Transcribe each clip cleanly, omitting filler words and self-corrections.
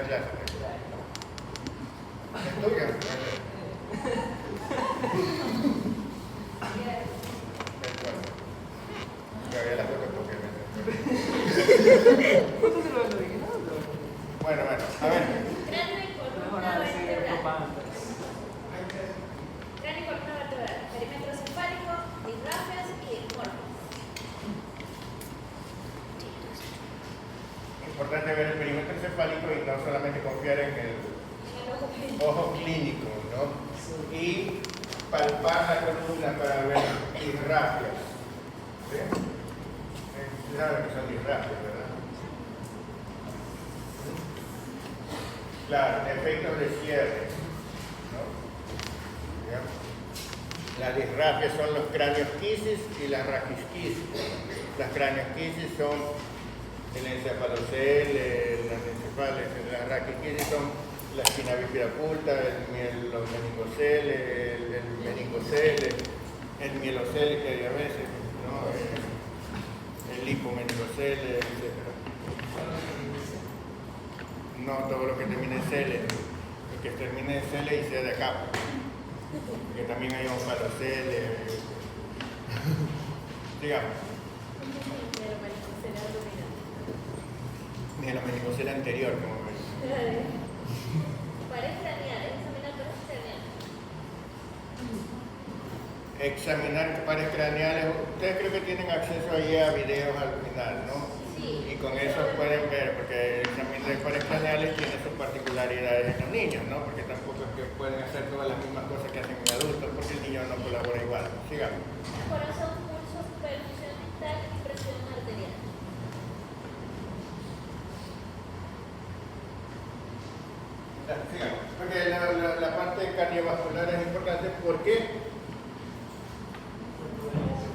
la clase. Estudia. Ya las cosas bueno, a ver. Cráneo y columna vertebral. Cráneo y columna vertebral. Perímetro cefálico, disgrafias y dismorfias. Importante ver el perímetro encefálico y no solamente confiar en el ojo clínico, ¿no? Y palpar la columna para ver disgrafias. ¿Sí? Claro que son disgrafias, ¿verdad? Claro, efectos de cierre, ¿no? ¿Ya? Las disgrafias son los craniosquisis y las raquisquisis. Las craniosquisis son el encefalocel, las raquisquisis son la espina bífida oculta, los meningocel, el meningocel, el mielocel que hay a veces, ¿no? El hipomeningocel, etc. No todo lo que termine en cele, el que termine en cele y sea de acá, porque también hay onfalocel, digamos. Ni el meningocel anterior, como ves. Pares craneales, examinar pares craneales. Examinar pares craneales, ustedes creo que tienen acceso ahí a videos al final, ¿no? Sí. Y con eso pueden ver, porque el examen de pares craneales tiene sus particularidades en los niños, ¿no? Porque tampoco es que pueden hacer todas las mismas cosas que hacen en adultos, porque el niño no colabora igual. Sigamos. Corazón, pulso, perfusión distal y presión arterial. Sigamos. Porque la parte cardiovascular es importante. ¿Por qué?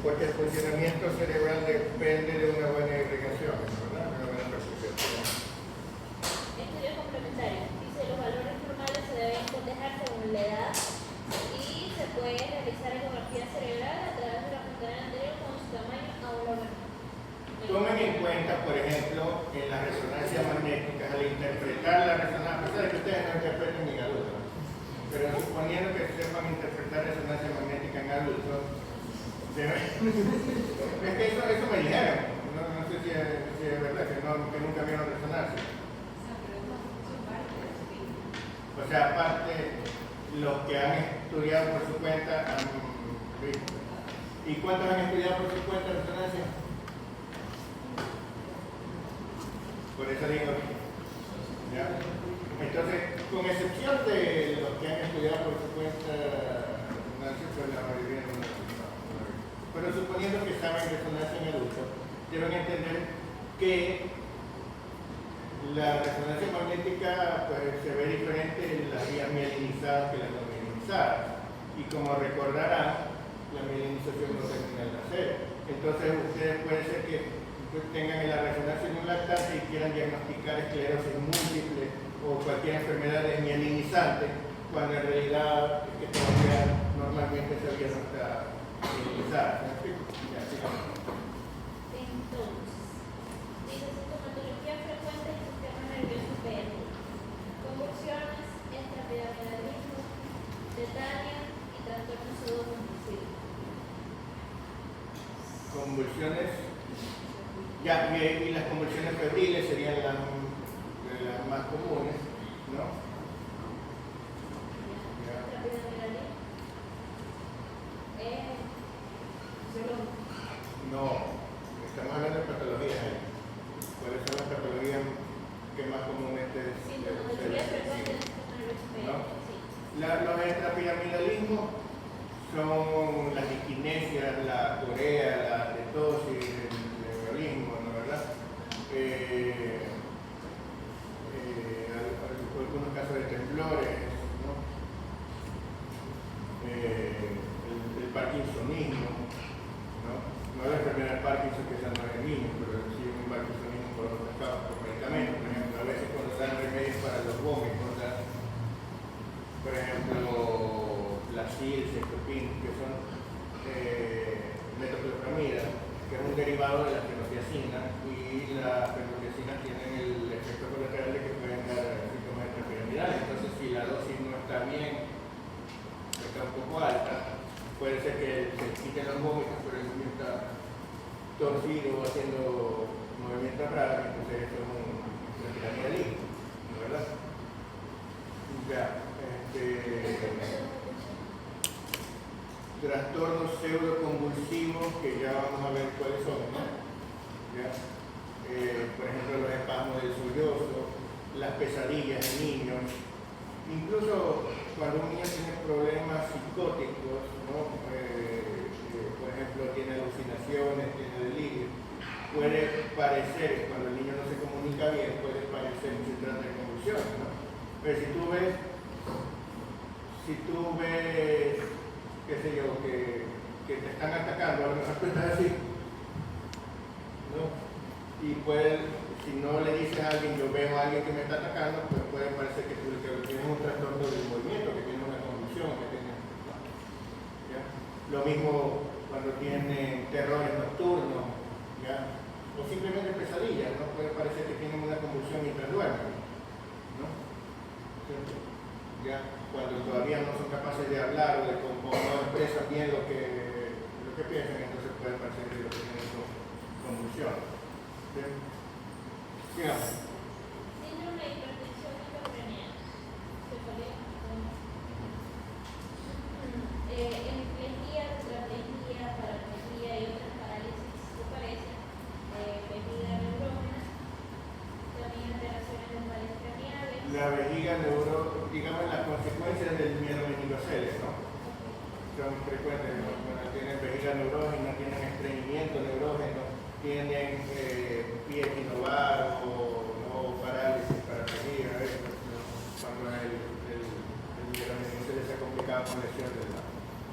Porque el funcionamiento cerebral depende de una buena irrigación, ¿verdad? Una buena perfusión. Estudio complementario. Dice los valores normales se deben cotejar según la edad y se puede realizar ecografía cerebral a través de la frontera anterior con su tamaño a un órgano. Tomen en cuenta, por ejemplo, en las resonancias magnéticas, al interpretar la resonancia, a pesar de que ustedes no interpreten en adultos, pero suponiendo que sepan interpretar resonancia magnética en adultos, es que eso me dijeron, no sé si es verdad, que nunca vieron resonancia. O sea, aparte, los que han estudiado por su cuenta han visto. ¿Y cuántos han estudiado por su cuenta resonancia? Por eso digo, ¿ya? Entonces, con excepción de los que han estudiado por su cuenta resonancia, pues la mayoría no. Pero suponiendo que saben resonancia en adultos, deben entender que la resonancia magnética pues, se ve diferente en las vías mielinizadas que las no mielinizadas. Y como recordarán, la mielinización no termina en la cero. Entonces, ustedes puede ser que tengan en la resonancia en un lactante y quieran diagnosticar esclerosis múltiple o cualquier enfermedad desmielinizante, cuando en realidad es que todavía normalmente esa vía no está mielinizada. Entonces, dice sintomatología frecuente del sistema nervioso perenne, convulsiones, extrapiramidalismo, tetania y trastorno pseudoconvulsivo. Convulsiones, ya, y las convulsiones febriles serían las más comunes, ¿no? No, estamos hablando de patologías. ¿Cuáles son las patologías que más comúnmente ¿no? Los extrapiramidalismos son las disquinesias, la corea, la tetosis, el neurolismo, ¿no? ¿Verdad? Algunos casos de temblores, ¿no? El parkinsonismo, no la enfermedad de Parkinson, que esa no es en niños, pero sí un parkinsonismo por otras causas, por medicamentos. Por ejemplo, a veces cuando dan remedios para los vómitos, por ejemplo, Placil, Cestopin, que son metoclopramida, que es un derivado de la fenothiazina, y la fenothiazina tienen el efecto colateral de que pueden dar puede ser que se quiten los vómitos, pero el niño está torcido o haciendo movimientos raros, entonces eso es una tiranía de líquido, ¿no? ¿Verdad? Ya, trastornos pseudoconvulsivos que ya vamos a ver cuáles son, ¿no? ¿Ya? Por ejemplo, los espasmos del sollozo, las pesadillas de niños, incluso cuando un niño tiene problemas psicóticos, ¿no? Por ejemplo, tiene alucinaciones, tiene delirio, puede parecer, cuando el niño no se comunica bien, puede parecer que se trata de convulsiones, ¿no? Pero si tú ves, qué sé yo, que te están atacando, a lo mejor tú estás así, ¿no? Y si no le dices a alguien, yo veo a alguien que me está atacando, pues puede parecer que tú tienes un trastorno del movimiento, que tienes una convulsión, que tienes, ¿no? ¿Ya? Lo mismo cuando tienen terrores nocturnos, ¿ya? O simplemente pesadillas, ¿no? Puede parecer que tienen una convulsión mientras duermen, ¿no? ¿Cierto? ¿Ya? Cuando todavía no son capaces de hablar o no expresan bien lo que piensan, entonces puede parecer que lo que tienen son convulsiones. ¿Sí? Sigamos. Síndrome de hipertensión intracraneal. Hemiplegia, tetraplegia, paraplegia y otras parálisis que parecen vejiga neurógena, también alteraciones dentales craneales. La vejiga digamos las consecuencias del mielomeningocele, ¿no? Son frecuentes, ¿no? Cuando tienen vejiga neurógena, tienen estreñimiento neurógeno, tienen pie equinovar o parálisis paraplegia, cuando el mielomeningocele se ha complicado con lesión de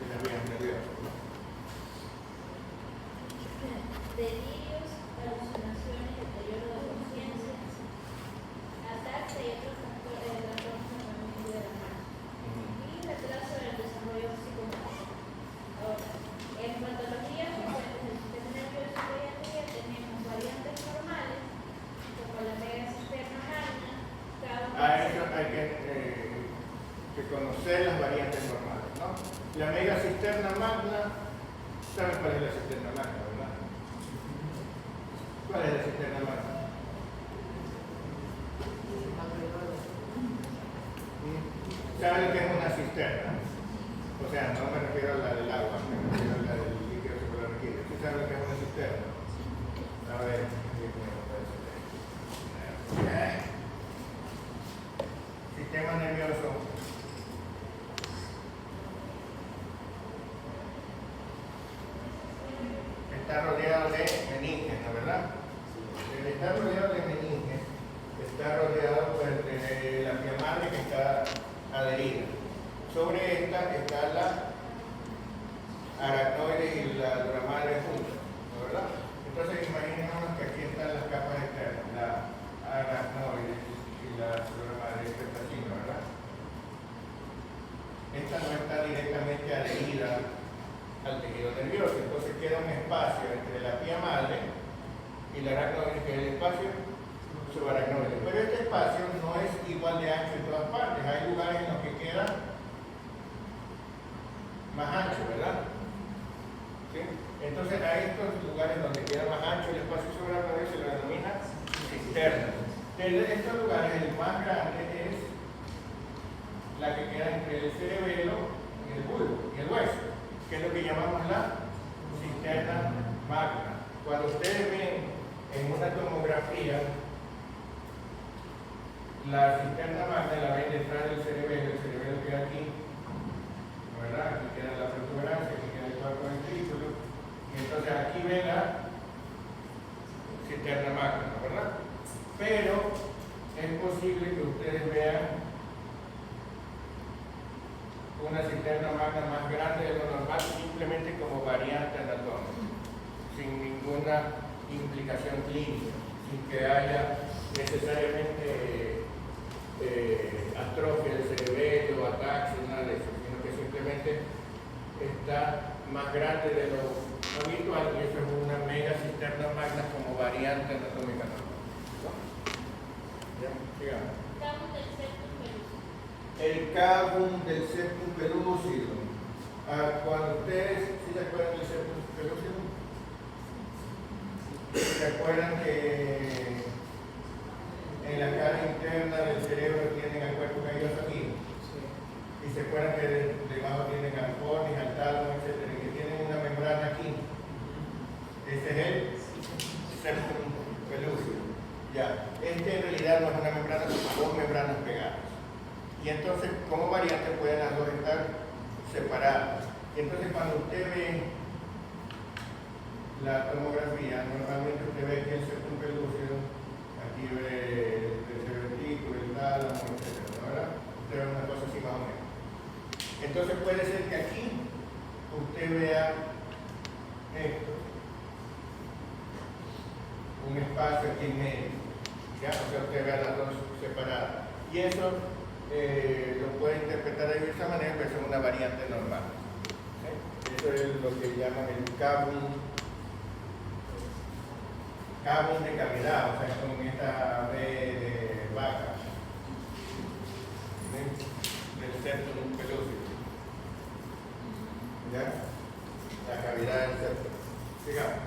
las vías nerviosas, ¿no? Delirios, alucinaciones, deterioro de conciencia, ataques y otros trastornos de la mente y de la mano. Y retraso del desarrollo psicomotor. Ahora, en patologías frecuentes del sistema nervioso y pediatría tenemos variantes normales, como la megasisterna magna, A eso hay que conocer las variantes normales, ¿no? La megasisterna magna, ¿saben cuál es la cisterna magna, verdad? ¿Cuál es la cisterna magna? ¿Saben lo que es una cisterna? O sea, no me refiero a la del agua, me refiero a la del líquido circular líquido. ¿Sí saben lo que es una cisterna? A ver, sistema nervioso. Está rodeado de meninges, ¿no? ¿Verdad? El estar rodeado de meninges está rodeado pues, de la vía madre que está adherida. Sobre esta está la aracnoide y la dura madre juntas, ¿no? ¿Verdad? Entonces imaginémonos que aquí están las capas externas, la aracnoide y la dura madre, esta está así, ¿no? ¿Verdad? Esta no está directamente adherida al tejido nervioso, entonces queda un espacio entre la pía madre y la aracnoide, que es el espacio subaracnoide. Pero este espacio no es igual de ancho en todas partes, hay lugares en los que queda más ancho, ¿verdad? ¿Sí? Entonces a estos lugares donde queda más ancho el espacio subaracnoide se lo denomina cisterna. De estos lugares el más grande es la que queda entre el cerebelo y el bulbo y el hueso, que es lo que llamamos la cisterna magna. Cuando ustedes ven en una tomografía la cisterna magna, la ven detrás del cerebelo, el cerebelo queda aquí, ¿verdad? Aquí queda la protuberancia, aquí queda el cuerpo ventrículo, y entonces aquí ven la cisterna magna, ¿verdad? Pero es posible que ustedes vean una cisterna magna más grande de lo normal simplemente como variante anatómica, sin ninguna implicación clínica, sin que haya necesariamente atrofia del cerebelo, ataxia, nada de eso, sino que simplemente está más grande de lo habitual y eso es una mega cisterna magna como variante anatómica normal, ¿no? Ya, sigamos. Cabo del septum pelúcido. El cavum del septum pelúcido. Cuando ustedes, ¿sí se acuerdan del septum pellucidum? ¿Se acuerdan que en la cara interna del cerebro tienen al cuerpo calloso aquí? Y se acuerdan que debajo tienen al fornis, al tálamo, etc. Y que tienen una membrana aquí. Ese es el septum pellucidum. Ya, este en realidad no es una membrana, sino dos membranas pegadas. Y entonces, como variante, pueden las dos estar separadas. Y entonces, cuando usted ve la tomografía, normalmente usted ve que el septum pellucidum, aquí ve el cerebetículo, el tálamo, etc. ¿Verdad? Usted ve una cosa así más o menos. Entonces puede ser que aquí usted vea esto, un espacio aquí en medio, ¿ya? O sea, usted vea las dos separadas. Y eso lo puede interpretar de esa manera, pero es una variante normal. ¿Sí? Eso es lo que llaman el cavum de cavidad, o sea, con esta B de vaca, ¿sí? Del septum pellucidum. ¿Ya? La cavidad del septum. Sigamos.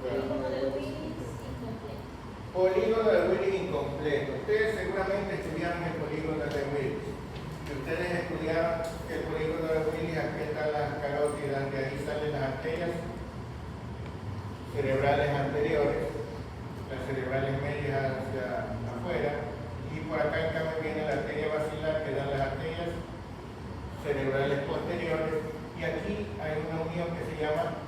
Polígono de Willis incompleto. Polígono de Willis incompleto. Ustedes seguramente estudiaron el polígono de Willis. Si ustedes estudiaron el polígono de Willis, aquí están las carótidas, de ahí salen las arterias cerebrales anteriores, las cerebrales medias hacia afuera. Y por acá en cambio viene la arteria basilar que dan las arterias cerebrales posteriores, y aquí hay una unión que se llama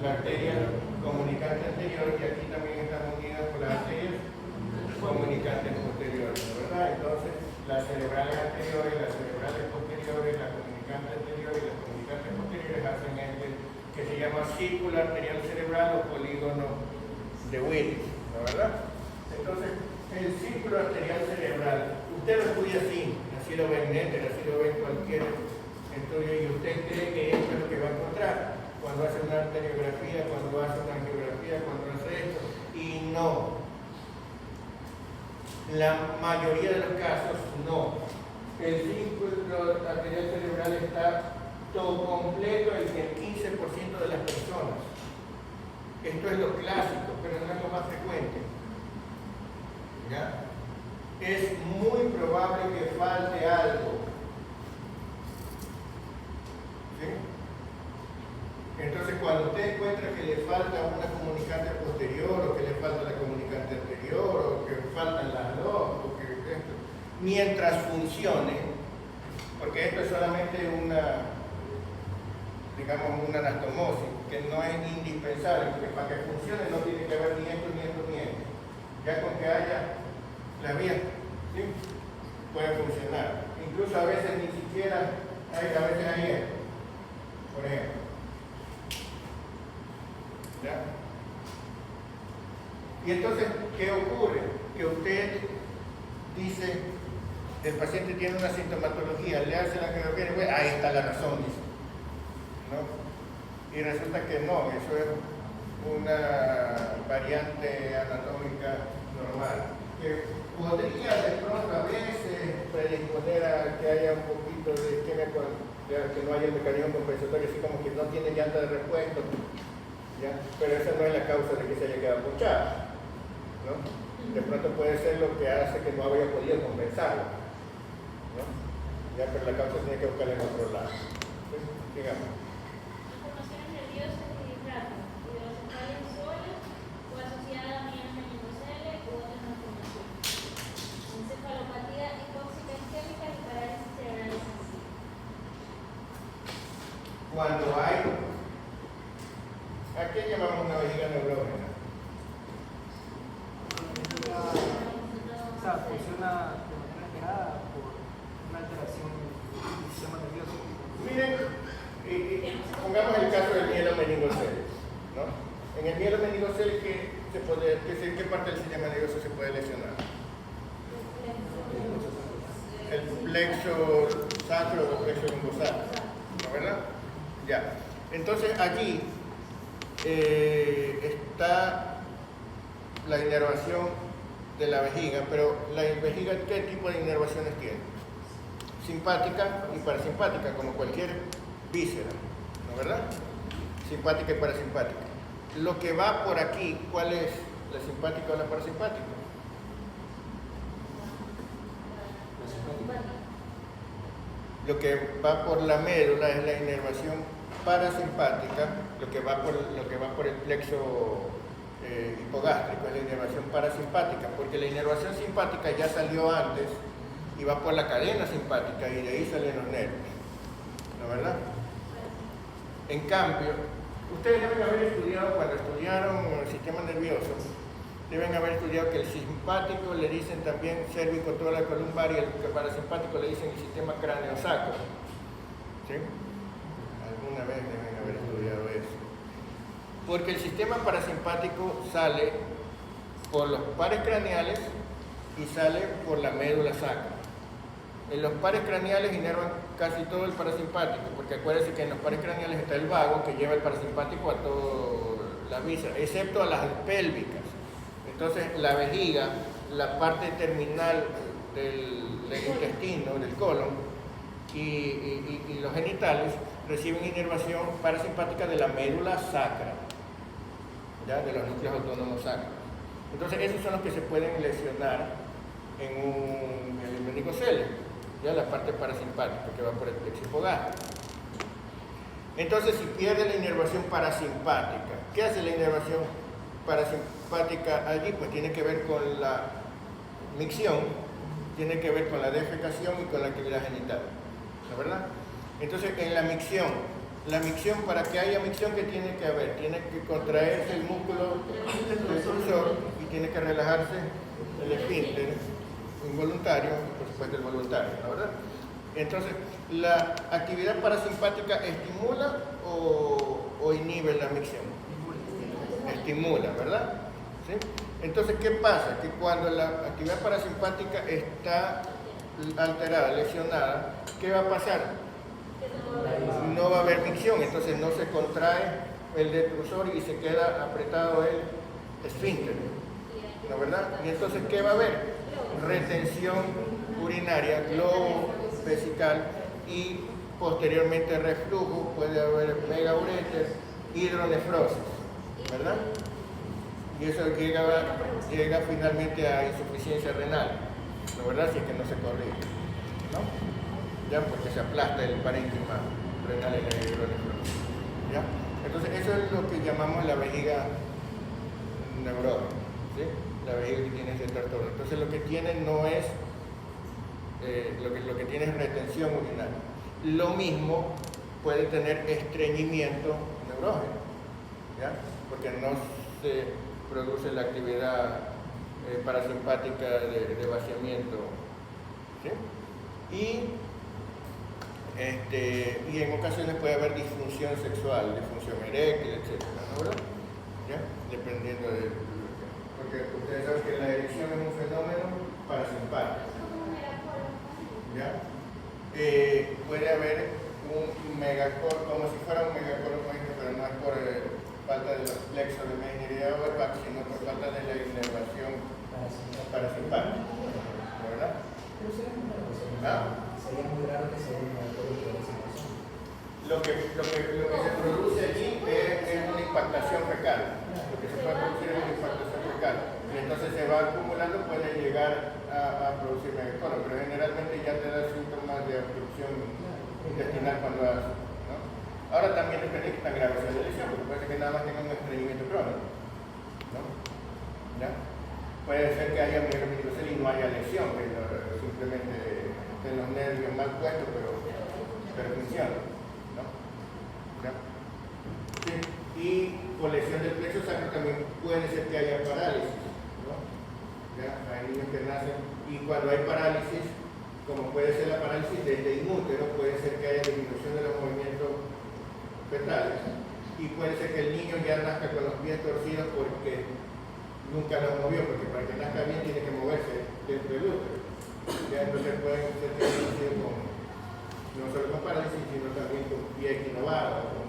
la arteria comunicante anterior, y aquí también están unidas por las arterias comunicantes posteriores, ¿verdad? Entonces las cerebrales anteriores, las cerebrales posteriores, la comunicante anterior y las comunicantes posteriores hacen este que se llama círculo arterial cerebral o polígono de Willis, ¿no? ¿Verdad? Entonces el círculo arterial cerebral, usted lo estudia así lo ve en Nether, así lo ve en cualquier estudio, y usted cree que esto es lo que va a encontrar cuando hace una arteriografía, cuando hace una angiografía, cuando hace esto, y no. La mayoría de los casos no. El círculo arterial cerebral está todo completo en el 15% de las personas. Esto es lo clásico, pero no es lo más frecuente. ¿Ya? Es muy probable que falte algo. ¿Sí? Entonces, cuando usted encuentra que le falta una comunicante posterior, o que le falta la comunicante anterior, o que faltan las dos, o que esto, mientras funcione, porque esto es solamente una, digamos, una anastomosis, que no es indispensable, porque para que funcione no tiene que haber ni esto, ni esto, ni esto. Ya con que haya la vía, ¿sí? Puede funcionar. Incluso a veces ni siquiera hay, a veces hay esto, por ejemplo. ¿Ya? Y entonces, ¿qué ocurre? Que usted dice, el paciente tiene una sintomatología, le hace la angiografía, ahí está la razón, dice, ¿no? Y resulta que no, eso es una variante anatómica normal, que podría de pronto a veces predisponer a que haya un poquito de isquemia, que no haya un mecanismo compensatorio, así como que no tiene llanta de repuesto, ¿ya? Pero esa no es la causa de que se haya quedado ponchada, ¿no? De pronto puede ser lo que hace que no haya podido compensarlo, ¿no? Ya, pero la causa tiene que buscarla en otro lado. ¿Sí? Digamos. Informaciones nerviosas y rápidas, hidrocefalia sola o asociada a miedo meningocele u otras malformaciones. Encefalopatía hipóxica isquémica y parálisis cerebral sensible. Cuando hay, ¿a qué llamamos una vejiga neurógena? O sea, funciona de manera alterada por una alteración del sistema nervioso. Miren, pongamos el caso del mielo meningocele, ¿no? En el mielo meningocele, ¿qué parte del sistema nervioso se puede lesionar? El plexo sacro o plexo lumbosacro, ¿no? ¿Verdad? Ya. Entonces allí está la inervación de la vejiga, pero la vejiga, ¿qué tipo de inervaciones tiene? Simpática y parasimpática, como cualquier víscera, ¿no verdad? Simpática y parasimpática. Lo que va por aquí, ¿cuál es la simpática o la parasimpática? Lo que va por la médula es la inervación parasimpática, lo que va por el plexo hipogástrico es la inervación parasimpática, porque la inervación simpática ya salió antes y va por la cadena simpática y de ahí salen los nervios, ¿no verdad? En cambio, ustedes deben haber estudiado, cuando estudiaron el sistema nervioso, deben haber estudiado que el simpático le dicen también cérvico-tórax columbar y el parasimpático le dicen el sistema cráneo-sacro. ¿Sí? Alguna vez deben haber estudiado eso. Porque el sistema parasimpático sale por los pares craneales y sale por la médula sacra. En los pares craneales inervan casi todo el parasimpático, porque acuérdense que en los pares craneales está el vago que lleva el parasimpático a todas las vísceras, excepto a las pélvicas. Entonces la vejiga, la parte terminal del intestino, del colon y los genitales reciben inervación parasimpática de la médula sacra, ¿ya? De los núcleos autónomos sacros. Entonces esos son los que se pueden lesionar en el meningocelio, ya la parte parasimpática que va por el plexo hipogástrico. Entonces si pierde la inervación parasimpática, ¿qué hace la inervación parasimpática allí? Pues tiene que ver con la micción, tiene que ver con la defecación y con la actividad genital, ¿no verdad? Entonces en la micción, para que haya micción, ¿qué tiene que haber? Tiene que contraerse el músculo detrusor y tiene que relajarse el esfínter involuntario y por supuesto el voluntario, ¿no verdad? Entonces, ¿la actividad parasimpática estimula o inhibe la micción? Estimula, ¿verdad? ¿Sí? Entonces, ¿qué pasa? Que cuando la actividad parasimpática está alterada, lesionada, ¿qué va a pasar? No va a haber micción, entonces no se contrae el detrusor y se queda apretado el esfínter, ¿no verdad? Y entonces, ¿qué va a haber? Retención urinaria, globo vesical y posteriormente reflujo, puede haber megauretes, hidronefrosis, ¿verdad? Y eso llega finalmente a insuficiencia renal, ¿no verdad? Si es que no se corrige, ¿no? Ya, porque se aplasta el parénquima renal en la hidronefrosis, ¿ya? Entonces eso es lo que llamamos la vejiga neurótica, ¿sí? La vejiga que tiene ese trastorno. Entonces lo que tiene no es, lo que tiene es retención urinaria. Lo mismo puede tener estreñimiento neurógeno, ¿ya? Porque no se produce la actividad parasimpática de vaciamiento, ¿sí? Y en ocasiones puede haber disfunción sexual, disfunción eréctil, etc., ¿no verdad? ¿Ya? Dependiendo de... Porque ustedes saben que la erección es un fenómeno parasimpático, ¿ya? Puede haber un megacor, como si fuera un megacoro, pero no es por falta de los plexos de meningitis verbal, sino por falta de la inervación parasimpática, ¿no verdad? ¿Ah? Sería muy raro que sea un megacoro por esa razón. Lo que se produce allí es una impactación fecal. Lo que se puede producir es una impactación fecal. Y entonces se va acumulando, puede llegar a producir megacoro, pero generalmente ya te da síntomas de obstrucción intestinal cuando hace, ¿no? Ahora también depende de qué tan grave sea la lesión, porque puede ser que nada más tenga un estreñimiento crónico, ¿no? ¿Ya? Puede ser que haya meningocelia y no haya lesión, que simplemente estén los nervios mal puestos, pero funciona, ¿no? ¿Ya? Sí. Y por lesión del plexo sacro también puede ser que haya parálisis, ¿no? ¿Ya? Hay niños que nacen y cuando hay parálisis, como puede ser la parálisis desde inútero, puede ser que haya disminución de los movimientos fetales y puede ser que el niño ya nazca con los pies torcidos porque nunca los movió, porque para que nazca bien tiene que moverse dentro del útero. Ya entonces pueden ser que haya nacido con, no solo con parálisis, sino también con pie equinovado, ¿no?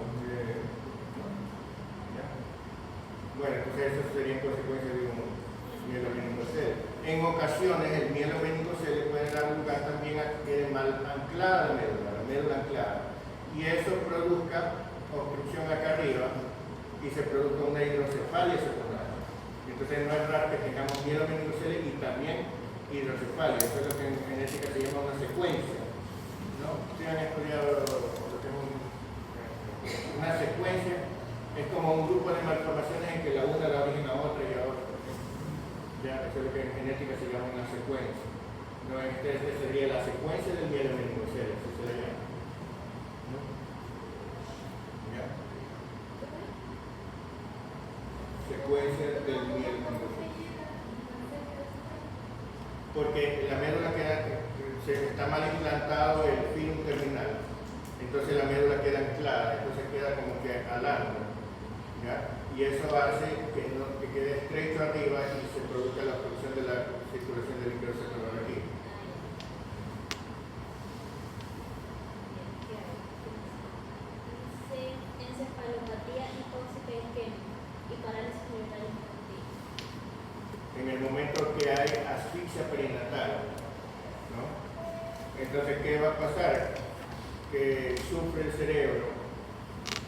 ¿Ya? Bueno, entonces eso sería en consecuencia de un mielomeningocele. En ocasiones el mielomeningocele puede dar lugar también a que quede mal anclada la médula anclada, y eso produzca obstrucción acá arriba y se produzca una hidrocefalia secundaria. Entonces no es raro que tengamos mielomeningocele y también hidrocefalia. Eso es lo que en genética se llama una secuencia, ¿no? Ustedes han estudiado lo que es una secuencia. Es como un grupo de malformaciones en que la una da origen a otra y a otra. Ya, eso es lo que en genética se llama una secuencia. No, este sería la secuencia del mielomeningocele, así se le llama. ¿No? Ya. Secuencia del mielomeningocele. Porque la médula está mal implantado el filum terminal. Entonces la médula queda anclada, entonces queda como que al ángulo. ¿Ya? Y eso hace que quede estrecho arriba y se produzca la obstrucción de la circulación del líquido cerebral aquí. Dice encefalopatía hipóxica isquémica y parálisis cerebral infantil. En el momento que hay asfixia perinatal, ¿no? Entonces, ¿qué va a pasar? Que sufre el cerebro,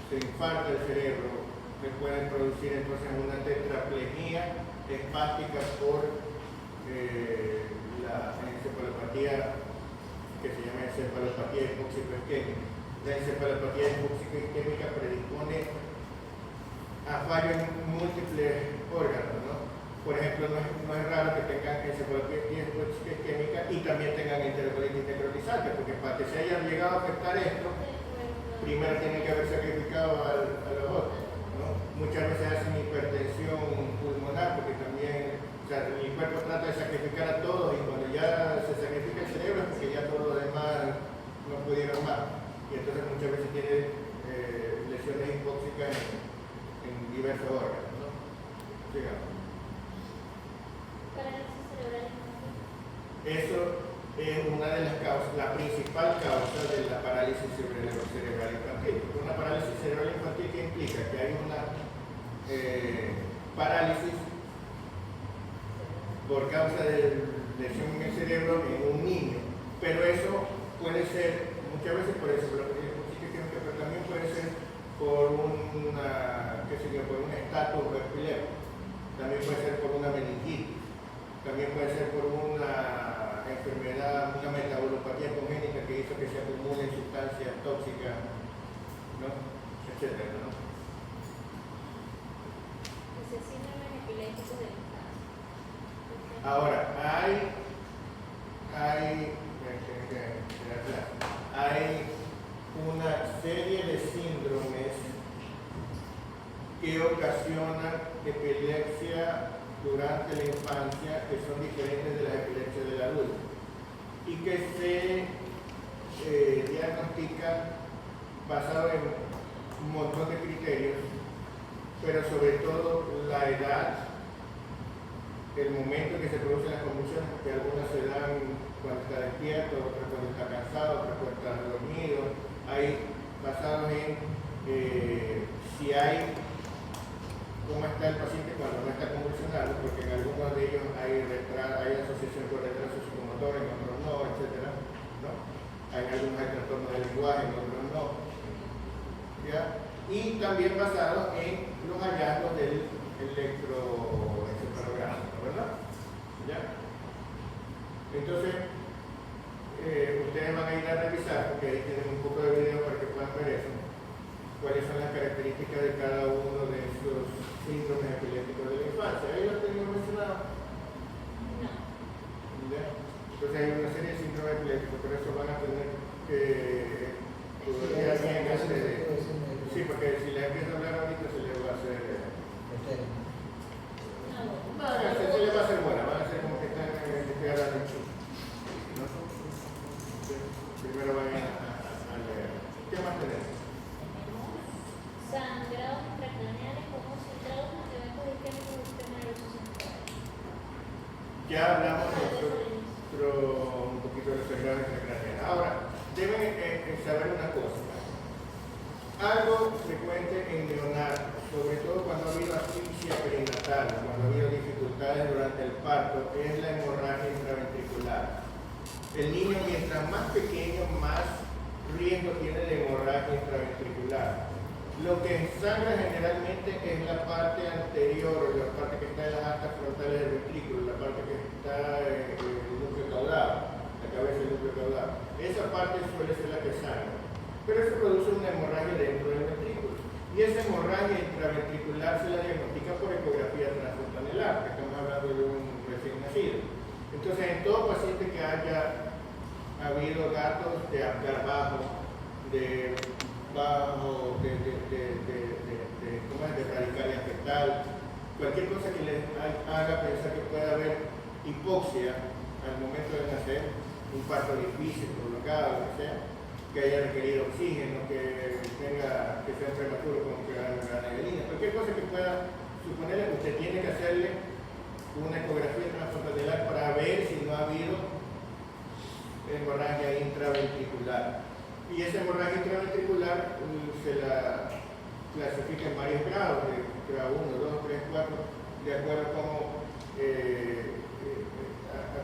se infarta el cerebro, se pueden producir entonces una tetraplegia espástica por la encefalopatía que se llama encefalopatía hipóxico-isquémica. La encefalopatía hipóxico-isquémica predispone a fallos en múltiples órganos, ¿no? Por ejemplo, no es raro que tengan encefalopatía hipóxico-isquémica y también tengan enterocolitis necrotizante, porque para que se haya llegado a afectar esto, primero tienen que haber sacrificado a los otros, ¿no? Muchas veces hacen hipertensión pulmonar, porque también, o sea, el cuerpo trata de sacrificar a todos y cuando ya se sacrifica el cerebro es porque ya todos los demás no pudieron más. Y entonces muchas veces tiene lesiones hipóxicas en diversos órganos, ¿no? Sigamos. Parálisis cerebral infantil. Eso es una de las causas, la principal causa de la parálisis cerebral infantil. Una parálisis cerebral infantil que implica que hay una parálisis por causa de lesión en el cerebro en un niño, pero eso puede ser muchas veces por eso, pero también puede ser por por un estatus epiléptico, también puede ser por una meningitis, también puede ser por una enfermedad, una metabolopatía congénita que hizo que se acumulen sustancias tóxicas, ¿no? Etcétera, ¿no? Dice síndromes epilépticos de la infancia. Ahora, hay una serie de síndromes que ocasionan epilepsia durante la infancia que son diferentes de las epilepsias del adulto y que se diagnostican basado en un montón de criterios, pero sobre todo la edad, el momento en que se producen las convulsiones, porque algunas se dan cuando está despierto, otras cuando está cansado, otras cuando está dormido. Hay basados en si hay cómo está el paciente cuando no está convulsionado, porque en algunos de ellos hay asociación con retraso psicomotor, en otros no, etcétera, ¿no? En algunos hay trastornos del lenguaje, en otros no. ¿Ya? Y también basado en los hallazgos del electroencefalograma, ¿verdad? ¿Ya? Entonces, ustedes van a ir a revisar, porque ahí tienen un poco de video para que puedan ver eso, cuáles son las características de cada uno de esos síndromes epilépticos de la infancia. ¿Ahí lo tenemos mencionado? No. ¿Ya? Entonces hay una serie de síndromes epilépticos, pero eso van a tener que estudiar bien antes de... Sí, porque si les empiezo a hablar ahorita se les va a hacer... se les va a hacer buena, van a ser como que están hablando mucho. ¿No? Primero van a leer. ¿Qué más tenemos? Sangrados intracraneales como centrados en eventos isquémicos del sistema nervioso central. Ya hablamos un poquito de los sangrados intracraneales. Ahora, deben saber una cosa. Algo frecuente en neonatos, sobre todo cuando ha habido asfixia perinatal, cuando ha habido dificultad dificultades durante el parto es la hemorragia intraventricular. El niño, mientras más pequeño, más riesgo tiene de hemorragia intraventricular. Lo que sangra generalmente es la parte anterior, la parte que está en las astas frontales del ventrículo, la parte que está en el núcleo caudado, la cabeza del núcleo caudado. Esa parte suele ser la que sangra, pero eso produce una hemorragia dentro del ventrículo. Y esa hemorragia intraventricular se la diagnostica por ecografía transfontanelar, que estamos hablando de un recién nacido. Entonces, en todo paciente que haya habido datos de Apgar bajo, de radicalia fetal, cualquier cosa que les haga pensar que pueda haber hipoxia al momento de nacer, un parto difícil, prolongado, lo que sea, que haya requerido oxígeno, que sea prematuro como que la negrina, cualquier cosa que pueda suponer, usted tiene que hacerle una ecografía transfrontanelar para ver si no ha habido hemorragia intraventricular. Y esa hemorragia intraventricular se la clasifica en varios grados, de grado 1, 2, 3, 4, de acuerdo a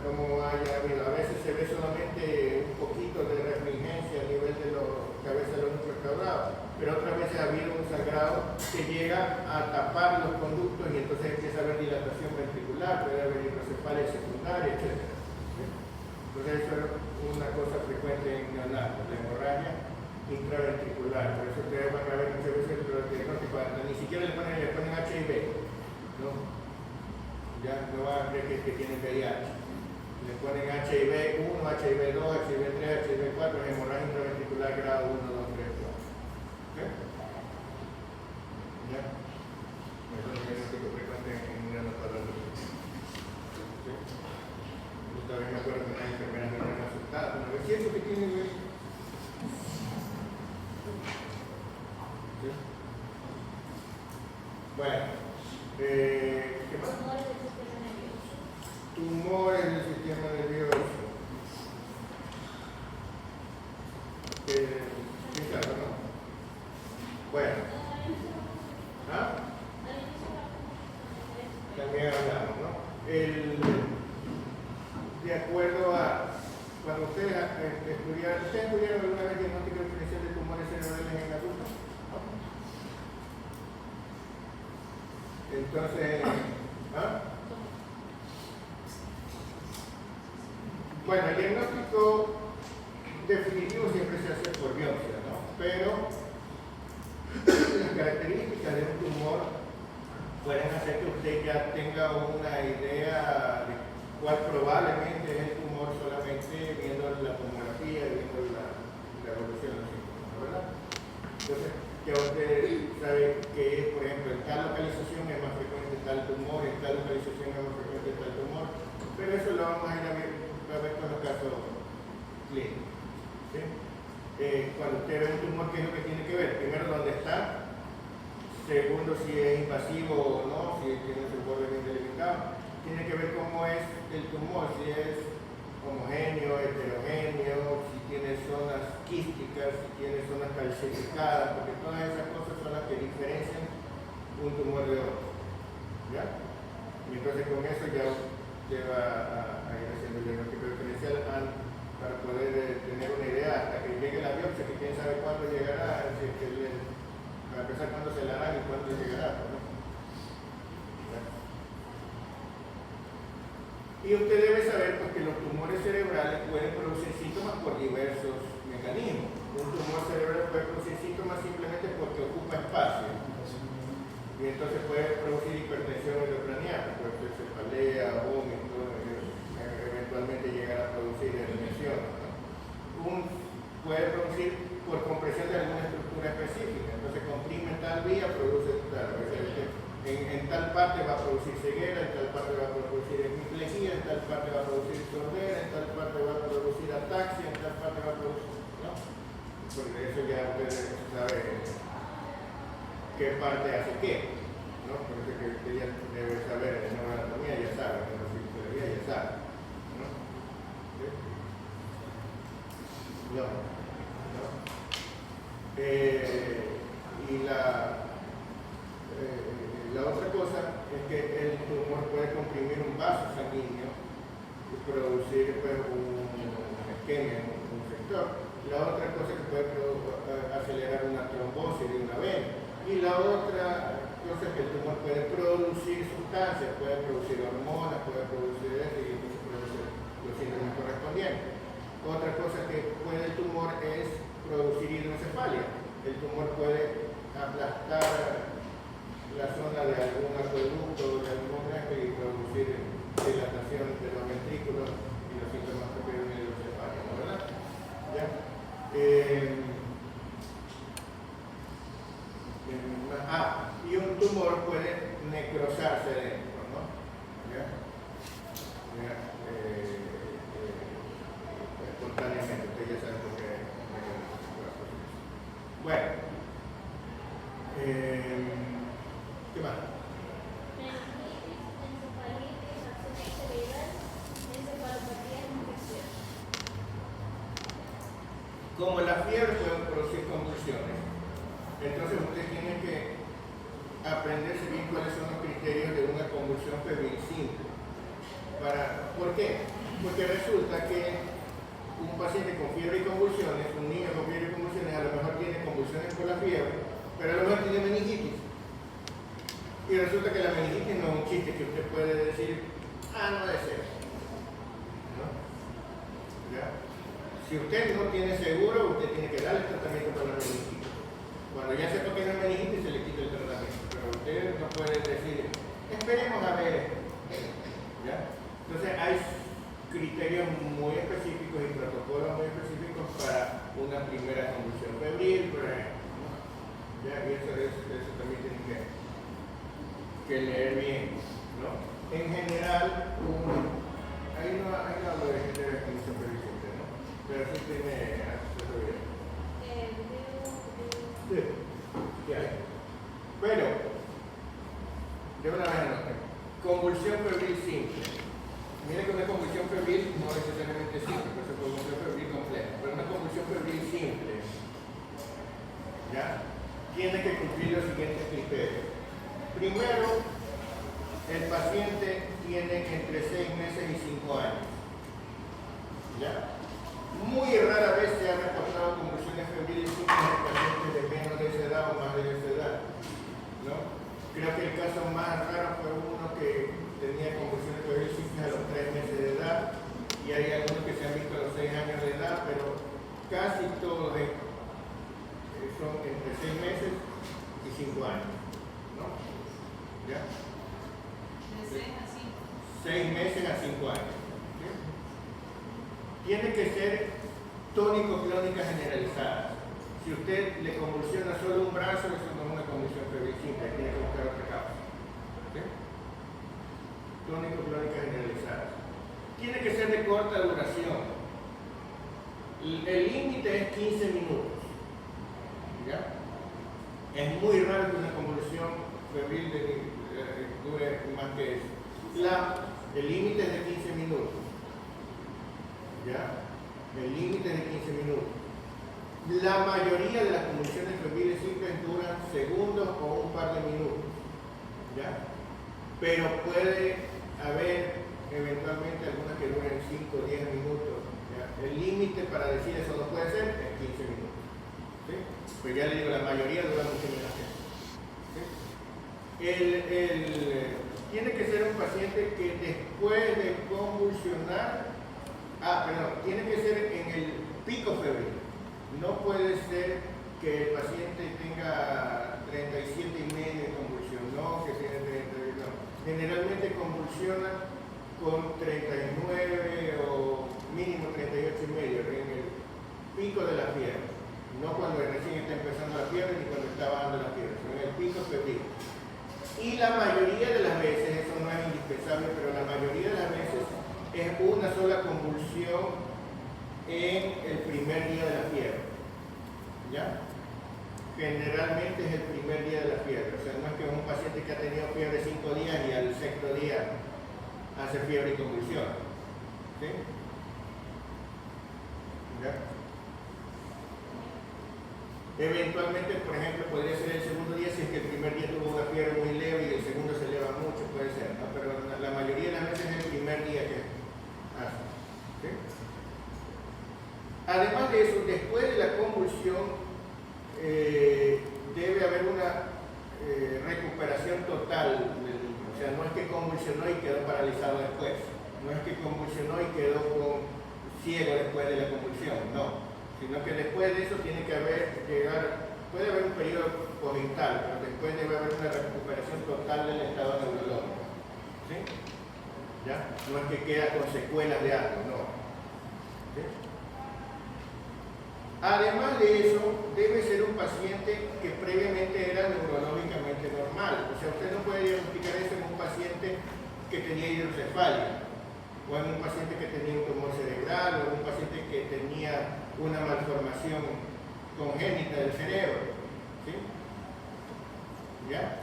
cómo haya habido. A veces se ve solamente un poquito de refringencia a nivel de la cabeza de los núcleos caudados, pero otras veces ha habido un sangrado que llega a tapar los conductos y entonces empieza a haber dilatación ventricular, puede haber hidrocefalia secundaria, etc. Entonces eso es una cosa frecuente en neonatos, la hemorragia intraventricular. Por eso ustedes van a ver muchas veces el diagnóstico, ni siquiera le ponen HIV, ¿no? Ya no van a creer que tienen VIH. Le ponen HIV 1, HIV 2, HIV 3, HIV 4, hemorragia intraventricular grado 1, 2, 3, 4. ¿Okay? ¿Ya? Eso es lo diagnóstico frecuente en neonatología. ¿Okay? Yo todavía me acuerdo que una enfermera me había asustado. ¿No es cierto que tiene VIH? ¿Sí? Bueno, ¿qué más? Tumores del sistema nervioso. ¿Qué caso, no? Bueno. ¿Ah? También hablamos, ¿no? De acuerdo a cuando ustedes estudiaron alguna vez diagnóstico diferencial de tumores cerebrales en adultos. Entonces, ¿ah? Bueno, el diagnóstico definitivo siempre se hace por biopsia, ¿no? Pero las características de un tumor pueden hacer que usted ya tenga una idea de cuál probablemente es el tumor solamente viendo la tomografía, viendo la evolución de los síntomas, ¿verdad? Entonces, ya usted sabe que, por ejemplo, en tal localización es más frecuente tal tumor, en tal localización es más frecuente tal tumor, pero eso lo vamos a ir a ver con los casos clínicos. ¿Sí? Cuando usted ve un tumor, ¿qué es lo que tiene que ver? Primero, ¿dónde está? Segundo, si es invasivo o no, si tiene su borde bien delimitado. Tiene que ver cómo es el tumor, si es homogéneo, heterogéneo, si tiene zonas quísticas, si tiene zonas calcificadas, porque todas esas cosas son las que diferencian un tumor de otro. ¿Ya? Y entonces con eso ya lleva a ir haciendo el diagnóstico diferencial para poder tener una idea hasta que llegue la biopsia, que quién sabe cuándo llegará, para empezar cuándo se la harán y cuándo llegará, ¿no? Y usted debe saber pues, que los tumores cerebrales pueden producir síntomas por diversos mecanismos. Un tumor cerebral puede producir síntomas simplemente porque ocupa espacio. Y entonces puede producir hipertensión intracraniana, puede ser cefalea, vómito, eventualmente llegar a producir hipertensión, ¿no? Puede producir por compresión de alguna estructura específica, entonces comprime tal vía, produce tal, en tal parte va a producir ceguera, en tal parte va a producir hemiplegia, en tal parte va a producir sordera, en tal parte va a producir ataxia, en tal parte va a producir, ¿no? Porque eso ya usted sabe qué parte hace qué, ¿no? Por eso que usted ya debe saber en neuroanatomía, ya sabe, en neurofisiología ya sabe, ¿no? ¿Sí? No. Y la otra cosa es que el tumor puede comprimir abrir un vaso sanguíneo y producir pues, un isquemia, un sector. La otra cosa que puede acelerar una trombosis de una vena. Y la otra cosa es que el tumor puede producir sustancias, puede producir hormonas, puede producir esto y entonces produce los síndromes correspondientes. Otra cosa que puede el tumor es producir hidrocefalia. El tumor puede aplastar la zona de algún acueducto, de algún eje y producir dilatación de los ventrículos y los síntomas propios de una hidrocefalia, ¿no? ¿Verdad? ¿Ya? Y un tumor puede necrosarse dentro, ¿no? ¿Ya? Espontáneamente, ustedes ya saben por qué. Bueno, ¿qué más? Meningitis, encefalitis, acción cerebral, encefalopatía e infección. Como la fiebre puede producir convulsiones, entonces usted tiene que aprenderse bien cuáles son los criterios de una convulsión febril simple. ¿Por qué? Porque resulta que un paciente con fiebre y convulsiones, un niño con fiebre y convulsiones, a lo mejor tiene convulsiones por la fiebre, pero a lo mejor tiene meningitis. Y resulta que la meningitis no es un chiste que usted puede decir, no debe ser. ¿No? ¿Ya? Si usted no tiene seguro, usted tiene que darle tratamiento para la meningitis. Cuando ya sepa que no es meningitis, se le quita el tratamiento. Pero usted no puede decir, esperemos a ver. ¿Ya? Entonces hay criterios muy específicos y protocolos muy específicos para una primera convulsión febril, por ejemplo. ¿Ya? Y eso también tiene que leer bien, ¿no? En general, ahí no hablo de gente de condición previsente, ¿no? Pero sí tiene acceso bien. Sí, ¿qué hay? Bueno, de una vez anoten. Convulsión febril simple. Miren que una convulsión febril no necesariamente simple, pero es una convulsión febril compleja. Pero una convulsión febril simple, ¿ya? Tiene que cumplir los siguientes criterios. Primero, el paciente tiene entre 6 meses y 5 años. ¿Ya? Muy rara vez se han reportado convulsiones febriles simples en pacientes de menos de esa edad o más de esa edad, ¿no? Creo que el caso más raro fue uno que tenía convulsiones febriles simples a los 3 meses de edad, y hay algunos que se han visto a los 6 años de edad, pero casi todos son entre 6 meses y 5 años, ¿no? ¿Ya? De 6 a 5. 6 meses a 5 años. ¿Sí? Tiene que ser tónico-clónica generalizada. Si usted le convulsiona solo un brazo, eso no es una convulsión febril simple, tiene que buscar otra causa. ¿Sí? Tónico-clónica generalizada. Tiene que ser de corta duración. El límite es 15 minutos. ¿Ya? Es muy raro que una convulsión febril dure más que eso. El límite es de 15 minutos. ¿Ya? El límite es de 15 minutos. La mayoría de las convulsiones febriles simples duran segundos o un par de minutos. ¿Ya? Pero puede haber eventualmente algunas que duren 5 o 10 minutos. ¿Ya? El límite para decir eso no puede ser es 15 minutos. ¿Sí? Pues ya le digo, la mayoría dura mucho menos que eso. ¿Sí? Tiene que ser un paciente que después de convulsionar, tiene que ser en el pico febril. No puede ser que el paciente tenga 37,5 de convulsión, no, que tiene 30, no. Generalmente convulsiona con 39 o mínimo 38,5 en el pico de la fiebre. No cuando recién está empezando la fiebre ni cuando está bajando la fiebre, sino en el pico febril. Y la mayoría de las veces, eso no es indispensable, pero la mayoría de las veces es una sola convulsión en el primer día de la fiebre. ¿Ya? Generalmente es el primer día de la fiebre. O sea, no es que un paciente que ha tenido fiebre 5 días y al 6º día hace fiebre y convulsión. ¿Sí? ¿Ya? Eventualmente, por ejemplo, podría ser el segundo día si es que el primer día tuvo una fiebre muy leve y el segundo se eleva mucho, puede ser, ¿no? Pero la mayoría de las de eso, después de la convulsión, debe haber una recuperación total del niño. O sea, no es que convulsionó y quedó paralizado después, no es que convulsionó y quedó ciego después de la convulsión, no, sino que después de eso tiene que puede haber un periodo postintal, pero después debe haber una recuperación total del estado neurológico. ¿Sí? ¿Ya? No es que queda con secuelas de algo, no. ¿Sí? Además de eso, debe ser un paciente que previamente era neurológicamente normal. O sea, usted no puede diagnosticar eso en un paciente que tenía hidrocefalia, o en un paciente que tenía un tumor cerebral, o en un paciente que tenía una malformación congénita del cerebro. ¿Sí? ¿Ya?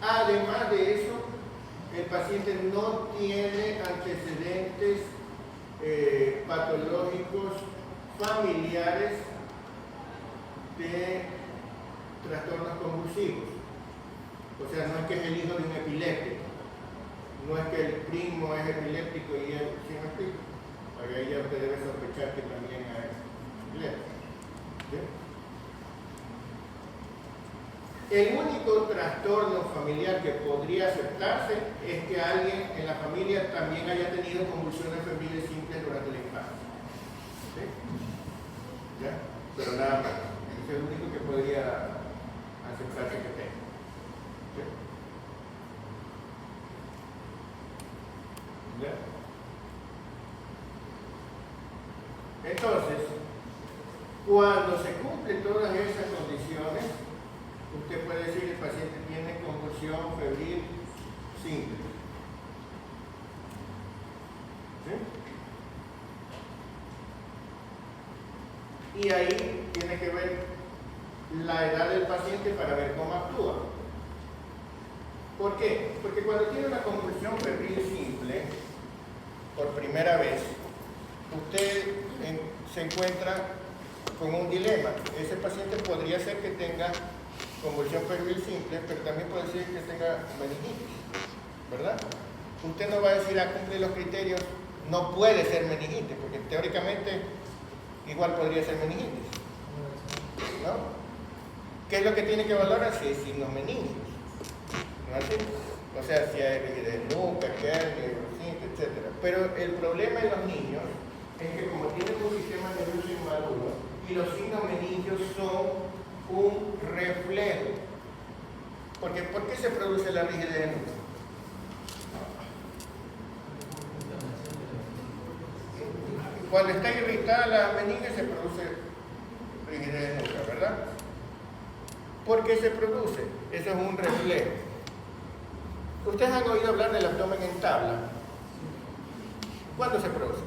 Además de eso, el paciente no tiene antecedentes patológicos familiares de trastornos convulsivos. O sea, no es que es el hijo de un epiléptico, no es que el primo es epiléptico y él, ¿sí me explico? Porque ahí ya usted debe sospechar que también es epiléptico. ¿Sí? El único trastorno familiar que podría aceptarse es que alguien en la familia también haya tenido convulsiones febriles simples durante la infancia. ¿Sí? ¿Ya? Pero nada más. Es el único que podría aceptarse que tenga. ¿Sí? ¿Ya? Entonces, cuando se cumplen todas esas condiciones, usted puede decir que el paciente tiene convulsión febril simple. ¿Sí? Y ahí tiene que ver la edad del paciente para ver cómo actúa. ¿Por qué? Porque cuando tiene una convulsión febril simple, por primera vez, usted se encuentra con un dilema. Ese paciente podría ser que tenga convulsión febril simple, pero también puede ser que tenga meningitis, ¿verdad? Usted no va a decir, cumple los criterios, no puede ser meningitis, porque teóricamente igual podría ser meningitis, ¿no? ¿Qué es lo que tiene que valorar? Si es signos meningios, ¿no es así? O sea, si hay rigidez nuca, hernia, etc. Pero el problema en los niños es que como tienen un sistema nervioso inmaduro y los signos meningios son un reflejo. Porque, ¿por qué se produce la rigidez de nuca? Cuando está irritada la meninge se produce rigidez de nuca, ¿verdad? ¿Por qué se produce? Eso es un reflejo. Ustedes han oído hablar del abdomen en tabla. ¿Cuándo se produce?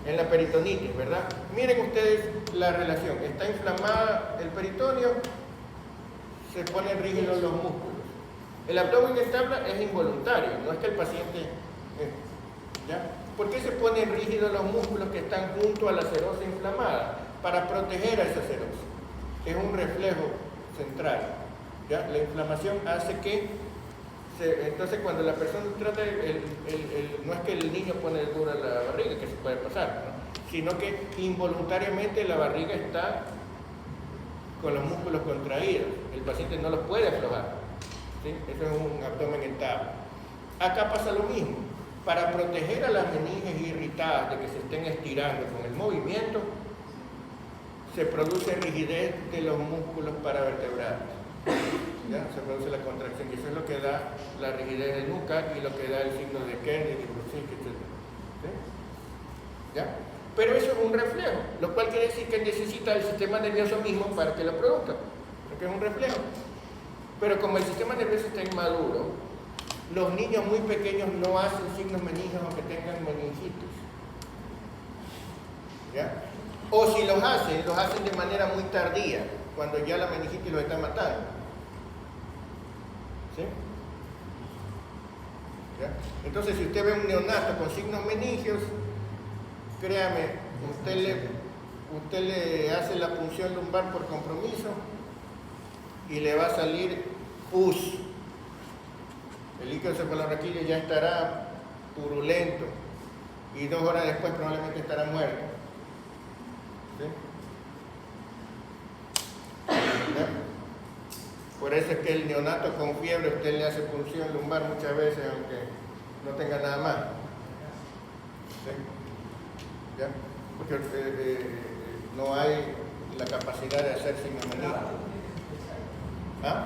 En la peritonitis, ¿verdad? Miren ustedes la relación. Está inflamada el peritoneo, se ponen rígidos los músculos. El abdomen en tabla es involuntario, no es que el paciente... ¿ya? ¿Por qué se ponen rígidos los músculos que están junto a la serosa inflamada? Para proteger a esa serosa. Es un reflejo central. ¿Ya? La inflamación hace que... entonces cuando la persona trata, no es que el niño pone dura la barriga, que se puede pasar, ¿no? Sino que involuntariamente la barriga está con los músculos contraídos. El paciente no los puede aflojar. ¿Sí? Eso es un abdomen en tabla. Acá pasa lo mismo. Para proteger a las meninges irritadas de que se estén estirando con el movimiento, se produce rigidez de los músculos paravertebrales. ¿Ya? Se produce la contracción y eso es lo que da la rigidez de nuca y lo que da el signo de Kernig y Brusik, etc. ¿Sí? ¿Ya? Pero eso es un reflejo, lo cual quiere decir que necesita el sistema nervioso mismo para que lo produzca, porque es un reflejo. Pero como el sistema nervioso está inmaduro, los niños muy pequeños no hacen signos meningios aunque tengan meningitis. ¿Ya? O si los hacen de manera muy tardía, cuando ya la meningitis los está matando. ¿Sí? ¿Ya? Entonces, si usted ve un neonato con signos meningios, créame, usted le hace la punción lumbar por compromiso y le va a salir pus. El líquido cefalorraquídeo ya estará purulento. y 2 horas después probablemente estará muerto. ¿Sí? ¿Ya? Por eso es que el neonato con fiebre usted le hace punción lumbar muchas veces aunque no tenga nada más. ¿Sí? ¿Ya? Porque no hay la capacidad de hacer signomenía. ¿Ah?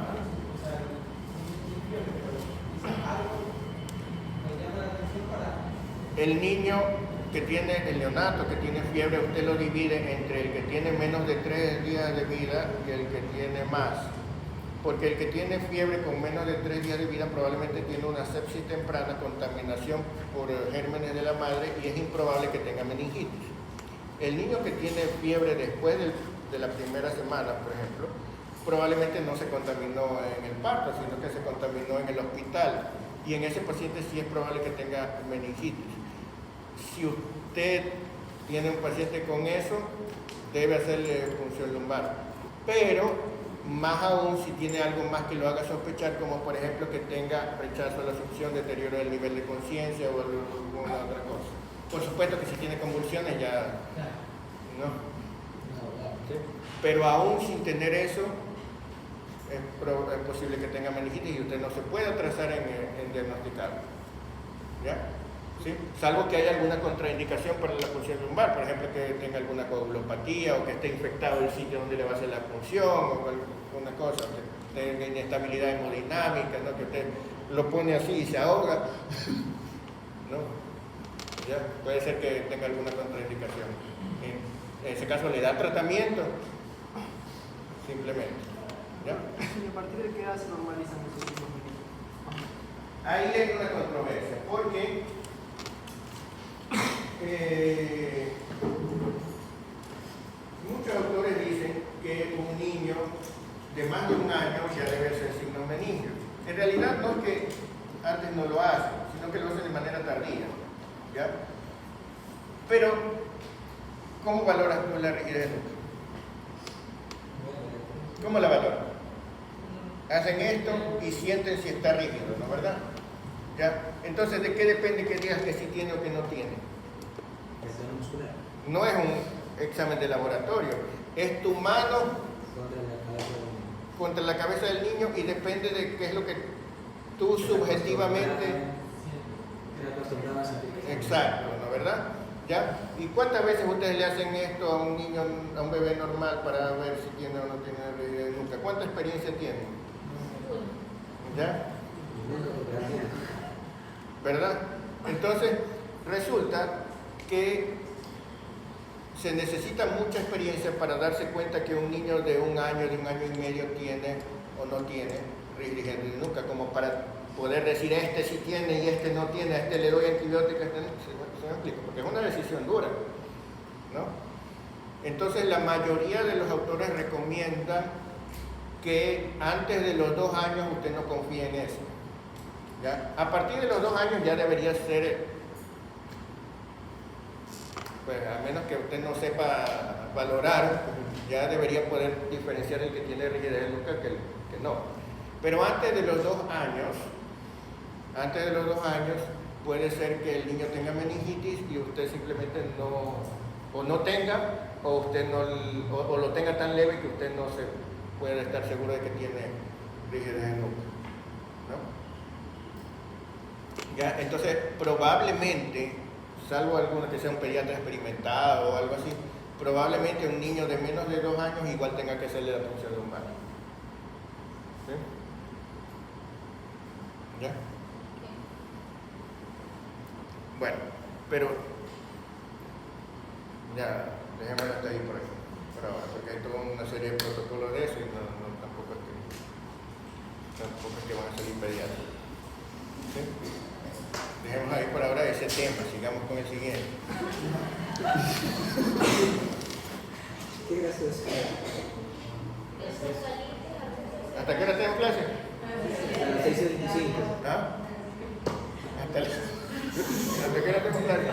El niño que tiene, el neonato que tiene fiebre, usted lo divide entre el que tiene menos de 3 días de vida y el que tiene más. Porque el que tiene fiebre con menos de 3 días de vida probablemente tiene una sepsis temprana, contaminación por gérmenes de la madre, y es improbable que tenga meningitis. El niño que tiene fiebre después de la primera semana, por ejemplo, probablemente no se contaminó en el parto, sino que se contaminó en el hospital. Y en ese paciente sí es probable que tenga meningitis. Si usted tiene un paciente con eso, debe hacerle punción lumbar. Pero más aún si tiene algo más que lo haga sospechar, como por ejemplo que tenga rechazo a la succión, deterioro del nivel de conciencia o alguna otra cosa. Por supuesto que si tiene convulsiones ya no. ¿Sí? Pero aún sin tener eso, es posible que tenga meningitis y usted no se puede atrasar en diagnosticarlo. ¿Ya? ¿Sí? Salvo que haya alguna contraindicación para la punción lumbar, por ejemplo que tenga alguna coagulopatía o que esté infectado el sitio donde le va a hacer la punción o alguna cosa, que tenga inestabilidad hemodinámica, ¿no? Que usted lo pone así y se ahoga. ¿No? ¿Ya? Puede ser que tenga alguna contraindicación. En ese caso le da tratamiento simplemente. ¿Ya? ¿Y a partir de qué edad se normalizan esos signos médicos? Ahí hay una controversia, porque muchos autores dicen que un niño de más de 1 año ya debe ser signo meningio. En realidad no es que antes no lo hacen, sino que lo hacen de manera tardía. ¿Ya? Pero, ¿cómo valoras tú la rigidez de nuca? ¿Cómo la valoras? Hacen esto y sienten si está rígido, ¿no es verdad? ¿Ya? Entonces, ¿de qué depende que digas que sí tiene o que no tiene? No es un examen de laboratorio, es tu mano contra la cabeza del niño y depende de qué es lo que tú subjetivamente... Exacto, ¿no es verdad? ¿Ya? ¿Y cuántas veces ustedes le hacen esto a un niño, a un bebé normal para ver si tiene o no tiene rigidez de nuca? ¿Cuánta experiencia tienen? ¿Ya? ¿Verdad? Entonces, resulta que se necesita mucha experiencia para darse cuenta que un niño de 1 año, de 1 año y medio tiene o no tiene rigidez de nuca, como para poder decir este sí tiene y este no tiene, a este le doy antibióticos, este no. ¿Se me explica? Porque es una decisión dura, ¿no? Entonces la mayoría de los autores recomiendan que antes de los 2 años usted no confíe en eso. ¿Ya? A partir de los 2 años ya debería ser, pues a menos que usted no sepa valorar, ya debería poder diferenciar el que tiene rigidez de nuca que el que no. Pero antes de los 2 años, puede ser que el niño tenga meningitis y usted simplemente no tenga, o usted o lo tenga tan leve que usted no se puede estar seguro de que tiene rigidez de nuca, ¿no? ¿Ya? Entonces, probablemente, salvo alguno que sea un pediatra experimentado o algo así, probablemente un niño de menos de 2 años igual tenga que hacerle la punción lumbar. ¿Sí? ¿Ya? Bueno, pero ya, dejémoslo hasta ahí por ahora, porque hay toda una serie de protocolos de eso y tampoco es que van a salir pediatras. ¿Sí? Dejemos ahí por ahora ese tema, sigamos con el siguiente. Qué gracioso. ¿Hasta qué hora tenemos clase? A las 6:25. ¿Ah? ¿Hasta qué hora tenemos clase?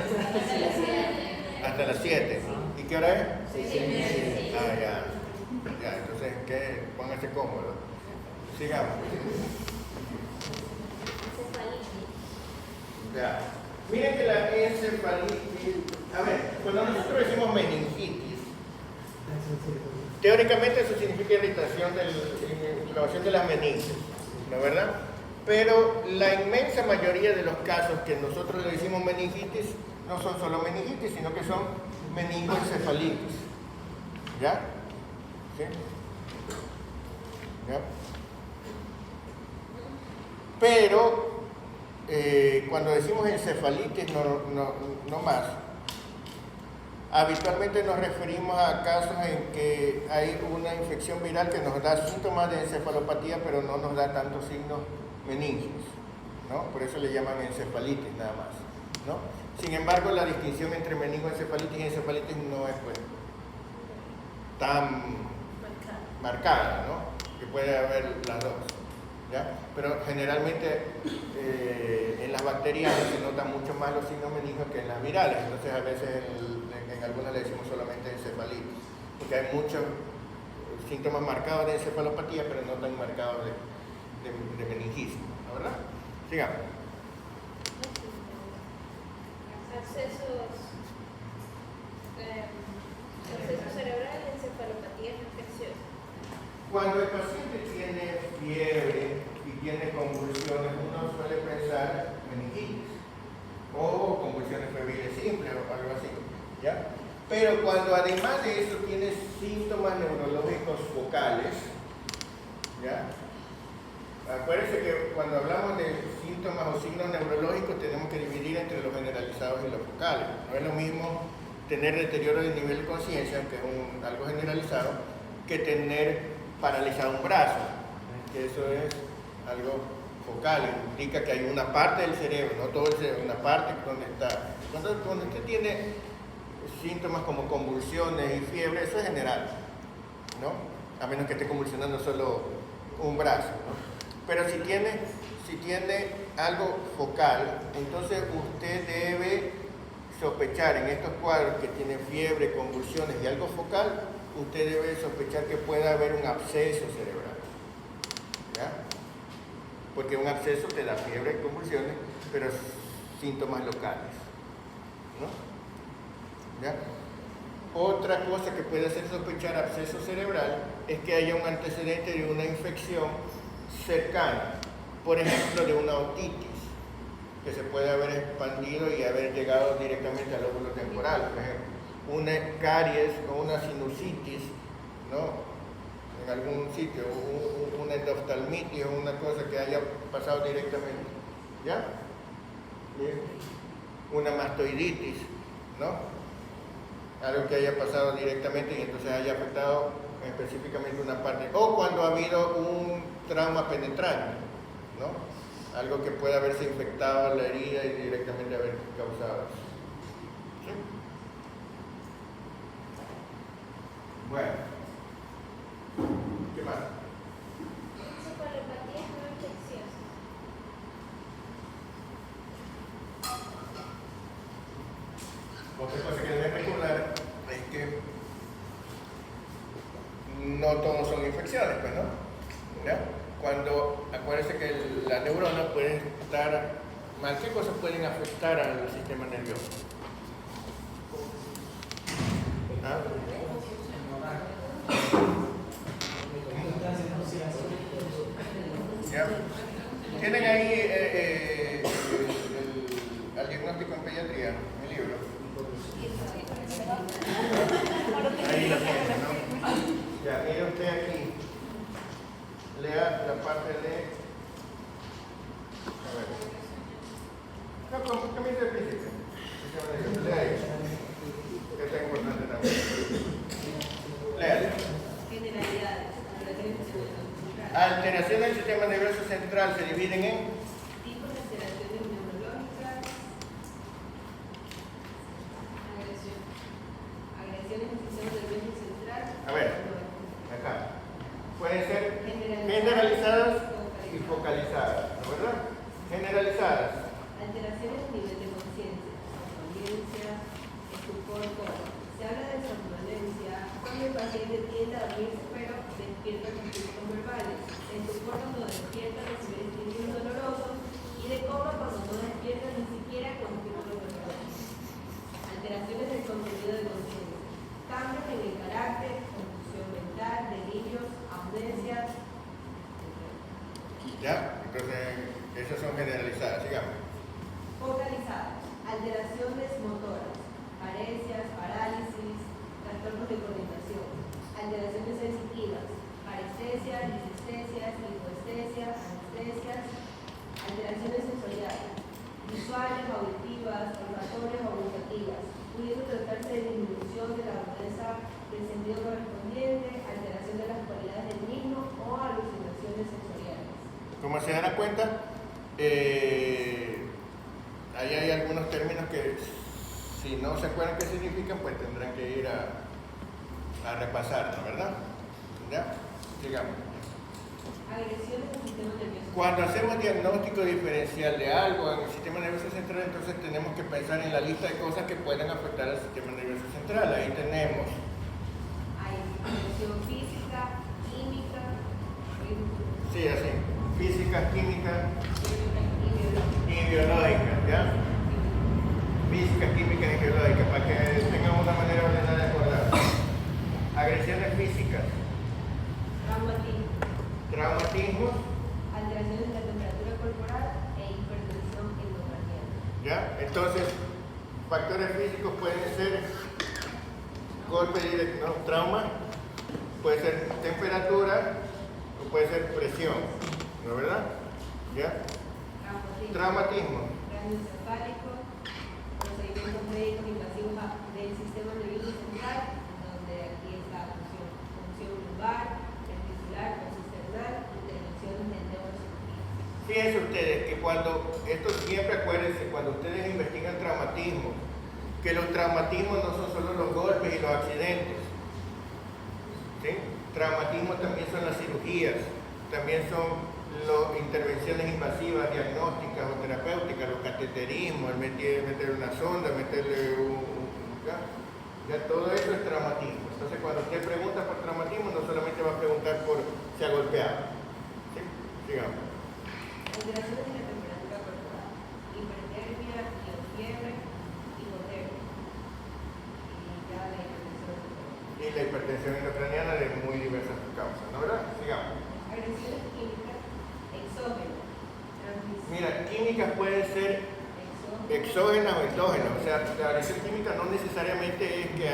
Hasta las 7. ¿Y qué hora es? 6:25. Ah, ya, entonces, ¿qué? Póngase cómodo. Sigamos. Ya. Miren que la encefalitis, a ver, cuando nosotros decimos meningitis, teóricamente eso significa inflamación de las meninges, ¿no es verdad? Pero la inmensa mayoría de los casos que nosotros le decimos meningitis no son solo meningitis, sino que son meningoencefalitis. ¿Ya? ¿Sí? ¿Ya? Pero cuando decimos encefalitis no más, habitualmente nos referimos a casos en que hay una infección viral que nos da síntomas de encefalopatía, pero no nos da tantos signos meningios, ¿no? Por eso le llaman encefalitis nada más, ¿no? Sin embargo, la distinción entre meningoencefalitis y encefalitis no es pues, tan marcada, ¿no? Que puede haber las dos, ¿ya? Pero generalmente en las bacterias se notan mucho más los signos meningios que en las virales, entonces a veces en algunas le decimos solamente encefalitis, porque hay muchos síntomas marcados de encefalopatía, pero no tan marcados de meningismo, ¿no, verdad? Sigamos. Accesos cerebrales, encefalopatías infecciosas. Cuando el paciente tiene fiebre y tiene convulsiones, uno suele pensar meningitis o convulsiones febriles simples o algo así, ¿ya? Pero cuando además de eso tiene síntomas neurológicos focales, ¿ya? Acuérdense que cuando hablamos de síntomas o signos neurológicos tenemos que dividir entre los generalizados y los focales. No es lo mismo tener deterioro del nivel de conciencia, que es algo generalizado, que tener paralizado un brazo, que eso es algo focal, indica que hay una parte del cerebro, no todo el cerebro, una parte donde está. Cuando usted tiene síntomas como convulsiones y fiebre, eso es general, ¿no? A menos que esté convulsionando solo un brazo, ¿no? Pero si tiene algo focal, entonces usted debe sospechar en estos cuadros que tiene fiebre, convulsiones y algo focal, usted debe sospechar que pueda haber un absceso cerebral, ¿ya? Porque un absceso te da fiebre y convulsiones, pero síntomas locales, ¿no? ¿Ya? Otra cosa que puede hacer sospechar absceso cerebral es que haya un antecedente de una infección cercana, por ejemplo de una otitis, que se puede haber expandido y haber llegado directamente al lóbulo temporal, por ejemplo, una caries o una sinusitis, ¿no? En algún sitio, una endoftalmitis o una cosa que haya pasado directamente, ¿ya? Bien. Una mastoiditis, ¿no? Algo que haya pasado directamente y entonces haya afectado específicamente una parte, o cuando ha habido un trauma penetrante, ¿no? Algo que puede haberse infectado la herida y directamente haber causado eso. ¿Sí? Bueno, ¿qué más? Encefalopatías no infecciosas. Otra cosa que deben recordar es que no todos son infecciones, pues, ¿no? ¿Ya? Cuando, acuérdense que la neurona puede estar mal, ¿qué cosas pueden afectar al sistema nervioso? ¿Ah? ¿Ya? ¿Tienen ahí el diagnóstico en pediatría, el libro? Ahí lo tienen, ¿no? Ya, mire usted aquí. Lea la parte de... A ver. No, comienza el principio. Lea ahí. Que está importante también. Lea. Generalidades. Alteraciones del sistema nervioso central se dividen en... Tipos de alteraciones neurológicas. Agresiones al sistema nervioso central. A ver, acá. Pueden ser generalizadas y focalizadas, ¿no, verdad? Generalizadas. Alteraciones a nivel de conciencia, somnolencia, estupor, coma. Se habla de somnolencia cuando el paciente tiende a dormirse pero despierta con signos verbales. Estupor cuando despierta recibe estímulos dolorosos y de coma cuando no despierta ni siquiera con signos Entonces, esas son generalizadas, sigamos. Focalizadas, alteraciones motoras, carencias, parálisis, trastornos de coordinación, alteraciones sensitivas, parestesias, disestesias, hipoestesias, anestesias, alteraciones sensoriales, visuales, auditivas, olfatorias o gustativas, pudiendo tratarse de disminución de la agudeza del sentido correspondiente, alteración de las cualidades del mismo o alucinaciones sensoriales. Como se darán cuenta, ahí hay algunos términos que si no se acuerdan qué significan, pues tendrán que ir a repasarlo, ¿verdad? ¿Ya? Sigamos. Agresiones al sistema nervioso. Cuando hacemos diagnóstico diferencial de algo en el sistema nervioso central, entonces tenemos que pensar en la lista de cosas que pueden afectar al sistema nervioso central. Ahí tenemos Hay agresión física, química, sí, así, física, química y y biológica, ¿ya? Física, química y biológica, para que tengamos una manera ordenada de acordar. Agresiones físicas, traumatismo, traumatismos, alteraciones de la temperatura corporal e hipertensión endocraniana. ¿ya? Entonces, factores físicos pueden ser golpe directo, ¿no? Trauma, puede ser temperatura o puede ser presión, ¿no es verdad? ¿Ya? Traumatismo, Cráneo encefálico, procedimientos médicos invasivos del sistema nervioso central, donde aquí está función lumbar, vestibular, postesternal, intervenciones de neurocirugía. fíjense ustedes que esto siempre acuérdense, cuando ustedes investigan traumatismo, que los traumatismos no son solo los golpes y los accidentes, ¿sí? Traumatismo también son las cirugías, también son las intervenciones invasivas, diagnósticas o terapéuticas, los cateterismos, el meter una sonda, meterle ya todo eso es traumatismo. Entonces cuando usted pregunta por traumatismo, no solamente va a preguntar por si ha golpeado. ¿Sí? Sigamos. Alteraciones de la temperatura corporal, hipertermia, fiebre, hipotermia. Y ya la hipertensión. Y la hipertensión intracraniana de muy diversas causas, ¿no verdad? Sigamos. Agresiones químicas, exógenas, transmisión. Mira, químicas pueden ser exógenas o endógenas, o sea, la agresión química no necesariamente es que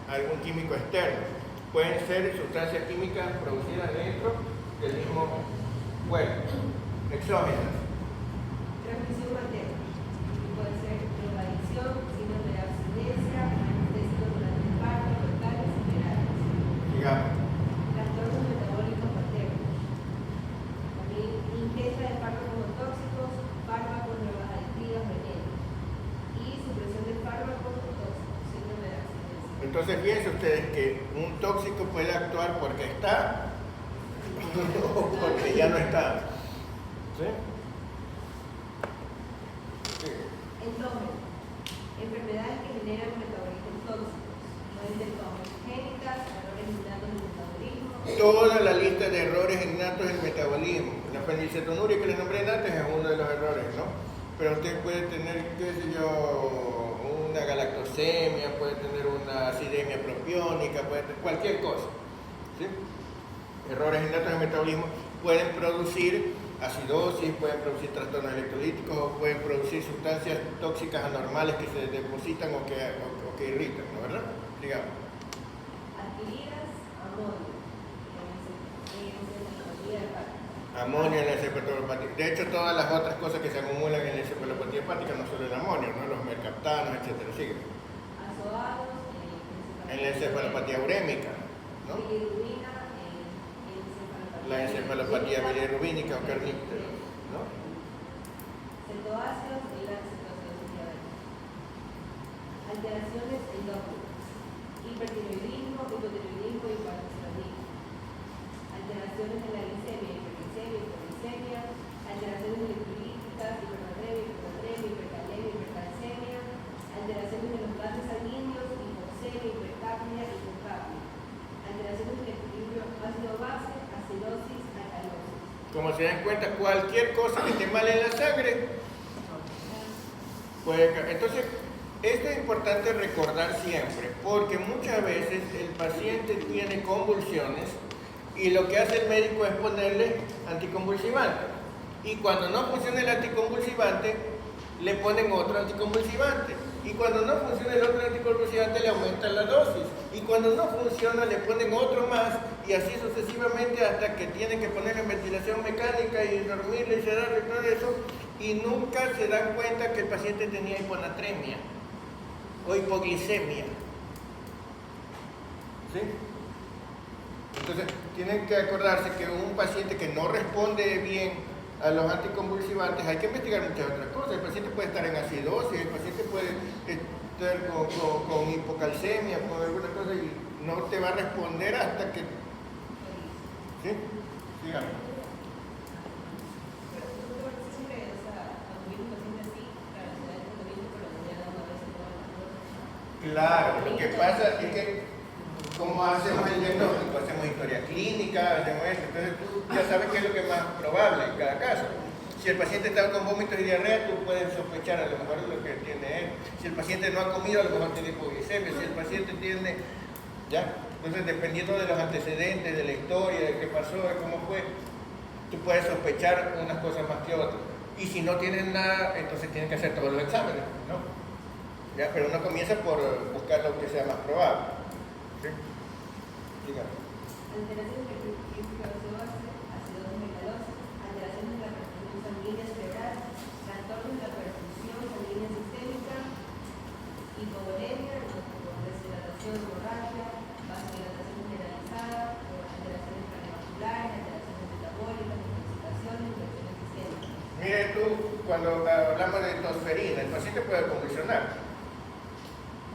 algún químico externo, pueden ser sustancias químicas producidas dentro del mismo cuerpo, exógenas. Transmisión materna, que puede ser drogadicción, síndrome de abstinencia, anestésicos durante el parto, totales y generales. Digamos, Trastornos metabólicos maternos. También ingesta de fármacos tóxicos, fármacos, drogas adictivas, venenos. Y supresión de fármacos tóxicos, síndrome de abstinencia. entonces fíjense ustedes que un tóxico puede actuar porque está o porque ya no está. ¿Sí? Sí. Endógenos. Enfermedades que generan metabolismos tóxicos. Pueden ser congénitas, errores innatos del metabolismo. Toda la lista de errores innatos del metabolismo. La fenilcetonuria que les nombré antes es uno de los errores, ¿no? Pero usted puede tener, qué sé yo, una galactosemia, puede tener una acidemia propiónica, puede tener cualquier cosa. ¿Sí? Errores innatos del metabolismo pueden producir acidosis, pueden producir trastornos electrolíticos o pueden producir sustancias tóxicas anormales que se depositan o que irritan, ¿no verdad? Digamos. Adquiridas, amonio. Encefalopatía hepática. Amonio en la encefalopatía. De hecho, todas las otras cosas que se acumulan en la encefalopatía hepática, no solo el amonio, ¿no? Los mercaptanos, etcétera. Sigue. Azoados, En la encefalopatía urémica, ¿no? bilirrubina, La encefalopatía bilirrubínica o carnícera, ¿no? cetoácidos y la cetoacidosis diabética. Alteraciones endógenas. Hipertiroidismo, hipotiroidismo y hipertiroidismo. Alteraciones en la glicemia, hiperglicemia, hipoglicemia. Alteraciones electrolíticas, hipernatremia, hiponatremia, hipercalemia, hipercalcemia. Alteraciones de los gases sanguíneos, hipoxemia, hipercapnia, hipocapnia. Alteraciones del equilibrio ácido-base, acidosis, alcalosis. Como se dan cuenta, cualquier cosa que esté mal en la sangre puede caer. Entonces, esto es importante recordar siempre, porque muchas veces el paciente tiene convulsiones y lo que hace el médico es ponerle anticonvulsivantes. Y cuando no funciona el anticonvulsivante, le ponen otro anticonvulsivante. Y cuando no funciona el otro anticonvulsivante, le aumentan la dosis. Y cuando no funciona, le ponen otro más. Y así sucesivamente hasta que tienen que ponerle ventilación mecánica y dormirle y sedarle y todo eso. Y nunca se dan cuenta que el paciente tenía hiponatremia o hipoglicemia. ¿Sí? Entonces, tienen que acordarse que un paciente que no responde bien a los anticonvulsivantes, hay que investigar muchas otras cosas. El paciente puede estar en acidosis, el paciente puede estar con hipocalcemia, con alguna cosa y no te va a responder hasta que... ¿Sí? Dígame. Pero tú te parece siempre, o sea, cuando viene un paciente así, claro, se da el tratamiento, pero ya da una vez en toda la cosa. Claro, lo que pasa es que como hacemos el diagnóstico, hacemos historia clínica, hacemos esto, entonces tú ya sabes qué es lo que es más probable en cada caso. Si el paciente está con vómitos y diarrea, tú puedes sospechar a lo mejor lo que tiene él. Si el paciente no ha comido, a lo mejor tiene hipoglicemia. Si el paciente tiene, ¿ya? Entonces, dependiendo de los antecedentes, de la historia, de qué pasó, de cómo fue, tú puedes sospechar unas cosas más que otras. Y si no tienen nada, entonces tienen que hacer todos los exámenes, ¿no? ¿Ya? Pero uno comienza por buscar lo que sea más probable. ¿Sí? Dígame. Alteraciones de física gaseosa, acidosis megalosa, alteraciones de la perfusión sanguínea cerebral, trastornos de la perfusión sanguínea sistémica, hipovolemia, deshidratación hemorragia, vasodilatación generalizada, alteraciones cardiovasculares, alteraciones metabólicas, intoxicaciones, infecciones sistémicas. Mire tú, cuando hablamos de tosferina, el paciente puede convulsionar.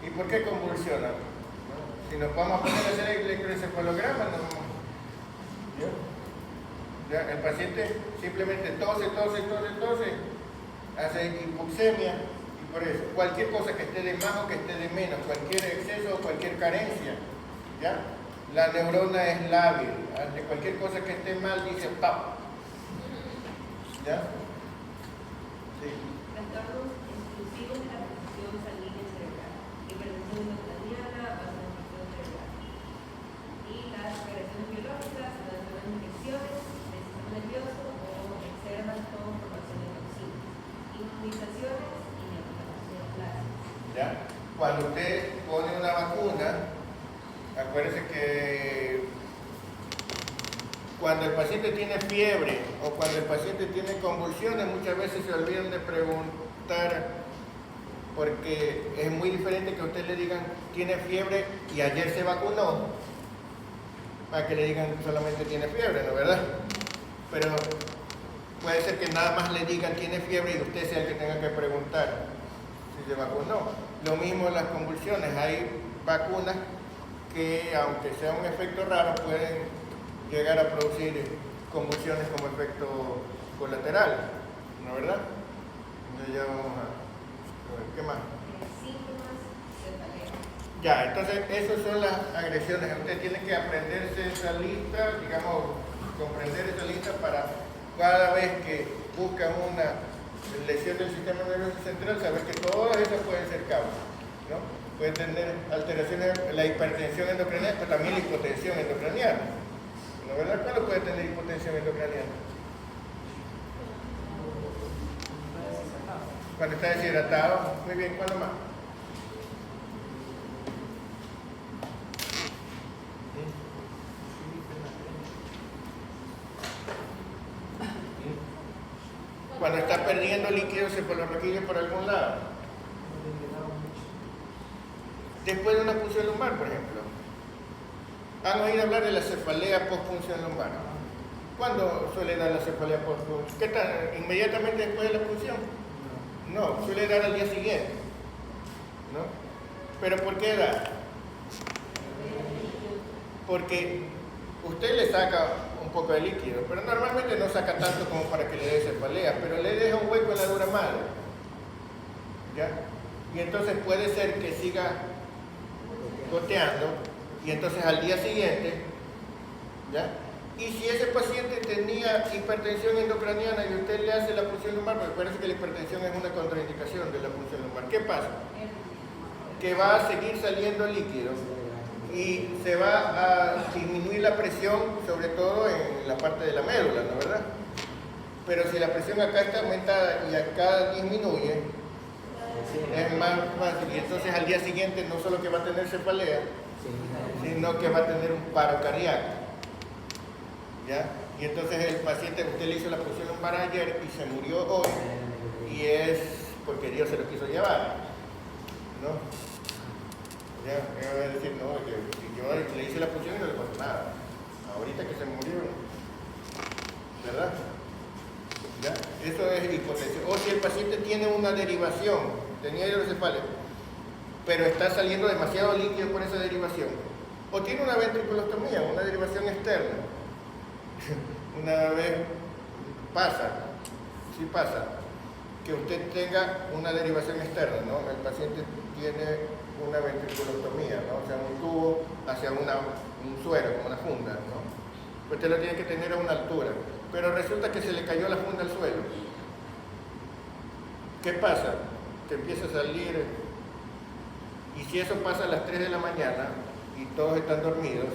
¿Y por qué convulsiona? Si nos vamos a poner a hacer el electroencefalograma, no. ¿Ya? El paciente simplemente tose, hace hipoxemia y por eso, cualquier cosa que esté de más o que esté de menos, cualquier exceso o cualquier carencia, ¿ya? La neurona es lábil, ante cualquier cosa que esté mal dice ¡pap! ¿Ya? Sí. Trastornos exclusivos de la perfusión sanguínea cerebral, hipertensión intracraniana, vasoconstricción cerebral. Y las agresiones biológicas, las infecciones del sistema nervioso o externas con formación de toxinas, inmunizaciones y neoplasias. ¿Ya? Cuando usted pone una vacuna, acuérdese que cuando el paciente tiene fiebre o cuando el paciente tiene convulsiones, muchas veces se olvidan de preguntar, porque es muy diferente que a usted le digan tiene fiebre y ayer se vacunó, a que le digan solamente tiene fiebre, ¿no verdad? Pero puede ser que nada más le digan tiene fiebre y usted sea el que tenga que preguntar si se vacunó. Lo mismo las convulsiones, hay vacunas que aunque sea un efecto raro pueden llegar a producir convulsiones como efecto colateral, ¿no verdad? Entonces ya vamos a ver, ¿qué más? Síntomas, cefalea. Ya, entonces esas son las agresiones. Usted tiene que aprenderse esa lista, digamos, comprender esa lista para cada vez que busca una lesión del sistema nervioso central, saber que todas esas pueden ser causas, ¿no? Puede tener alteraciones, la hipertensión endocraniana, pero también la hipotensión endocraniana. ¿No verdad? ¿Cuándo puede tener hipotensión endocraniana? Cuando está deshidratado. Muy bien, ¿cuándo más? Cuando está perdiendo líquido cefalorraquídeo por algún lado. Después de una punción lumbar, por ejemplo. ¿Han oído hablar de la cefalea postpunción lumbar? ¿Cuándo suele dar la cefalea postpunción? ¿Qué tal? ¿Inmediatamente después de la punción? No, suele dar al día siguiente. ¿No? ¿Pero por qué da? Porque usted le saca un poco de líquido, pero normalmente no saca tanto como para que le dé cefalea, pero le deja un hueco en la dura madre. ¿Ya? Y entonces puede ser que siga goteando, y entonces al día siguiente, ¿ya? Y si ese paciente tenía hipertensión endocraniana y usted le hace la punción lumbar, porque parece que la hipertensión es una contraindicación de la punción lumbar, ¿qué pasa? Que va a seguir saliendo líquido y se va a disminuir la presión, sobre todo en la parte de la médula, ¿no verdad? Pero si la presión acá está aumentada y acá disminuye, es más fácil. Y entonces al día siguiente no solo que va a tener cefalea, sino que va a tener un paro cardíaco. ¿Ya? Y entonces el paciente, usted le hizo la punción lumbar ayer y se murió hoy, y es porque Dios se lo quiso llevar, ¿no? Ya, me va a decir, no, que yo le hice la punción y no le pasó nada. Ahorita que se murió, ¿verdad? ¿Ya? Eso es hipotensión. O si el paciente tiene una derivación, tenía hidrocefalia, pero está saliendo demasiado líquido por esa derivación. O tiene una ventriculostomía, una derivación externa. Una vez pasa, sí pasa, que usted tenga una derivación externa, ¿no? El paciente tiene una ventriculostomía, ¿no? O sea, un tubo hacia un suero, como una funda, ¿no? Usted lo tiene que tener a una altura, pero resulta que se le cayó la funda al suelo. ¿Qué pasa? Que empieza a salir, y si eso pasa a las 3 de la mañana y todos están dormidos,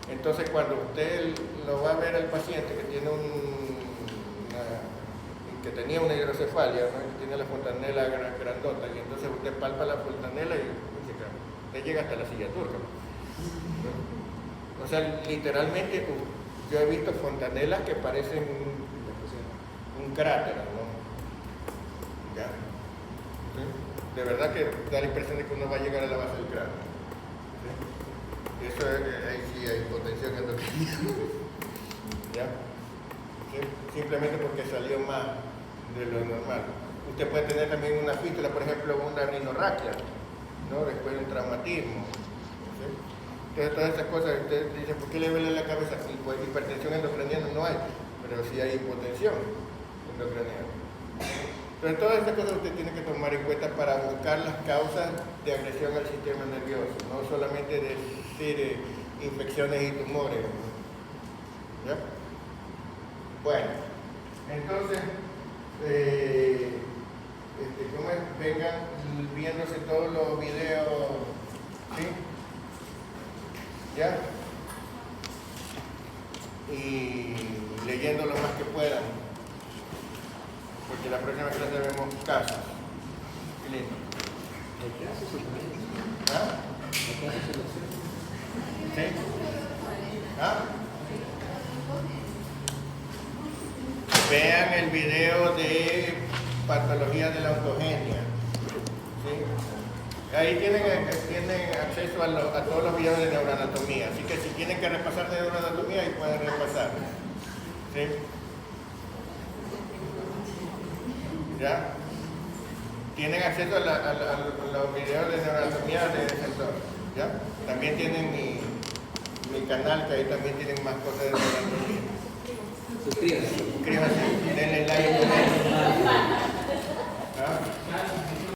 entonces cuando usted lo va a ver al paciente que tiene que tenía una hidrocefalia, ¿no? Que tiene la fontanela grandota, y entonces usted palpa la fontanela y usted llega hasta la silla turca, ¿no? O sea, literalmente yo he visto fontanelas que parecen un cráter, ¿no? ¿Ya? ¿Sí? De verdad que da la impresión de que uno va a llegar a la base del cráter. ¿Sí? Eso ahí sí hay hipotensión endocrina. ¿Ya? ¿Sí? Simplemente porque salió más de lo normal. Usted puede tener también una fístula, por ejemplo, una rinorraquia, ¿no? Después de un traumatismo. ¿Sí? Entonces, todas esas cosas, usted dice, ¿por qué le duele la cabeza? Y pues hipertensión endocraniana no hay, pero sí hay hipotensión endocraniana. Entonces, todas estas cosas usted tiene que tomar en cuenta para buscar las causas de agresión al sistema nervioso, no solamente decir infecciones y tumores. ¿Ya? Bueno, entonces, ¿cómo es? Vengan viéndose todos los videos, ¿sí? ¿Ya? Y leyendo lo más que puedan, porque la próxima clase vemos casos. Qué lindo. ¿Ah? ¿Sí? ¿Ah? Vean el video de patología de la ontogenia. ¿Sí? Ahí tienen acceso a todos los videos de neuroanatomía. Así que si tienen que repasar de neuroanatomía, ahí pueden repasar. ¿Sí? ¿Ya? Tienen acceso a los videos de neuroanatomía de sector. ¿Ya? También tienen mi canal, que ahí también tienen más cosas de neuroanatomía. Suscríbanse. Suscríbanse, denle like. ¿Ah?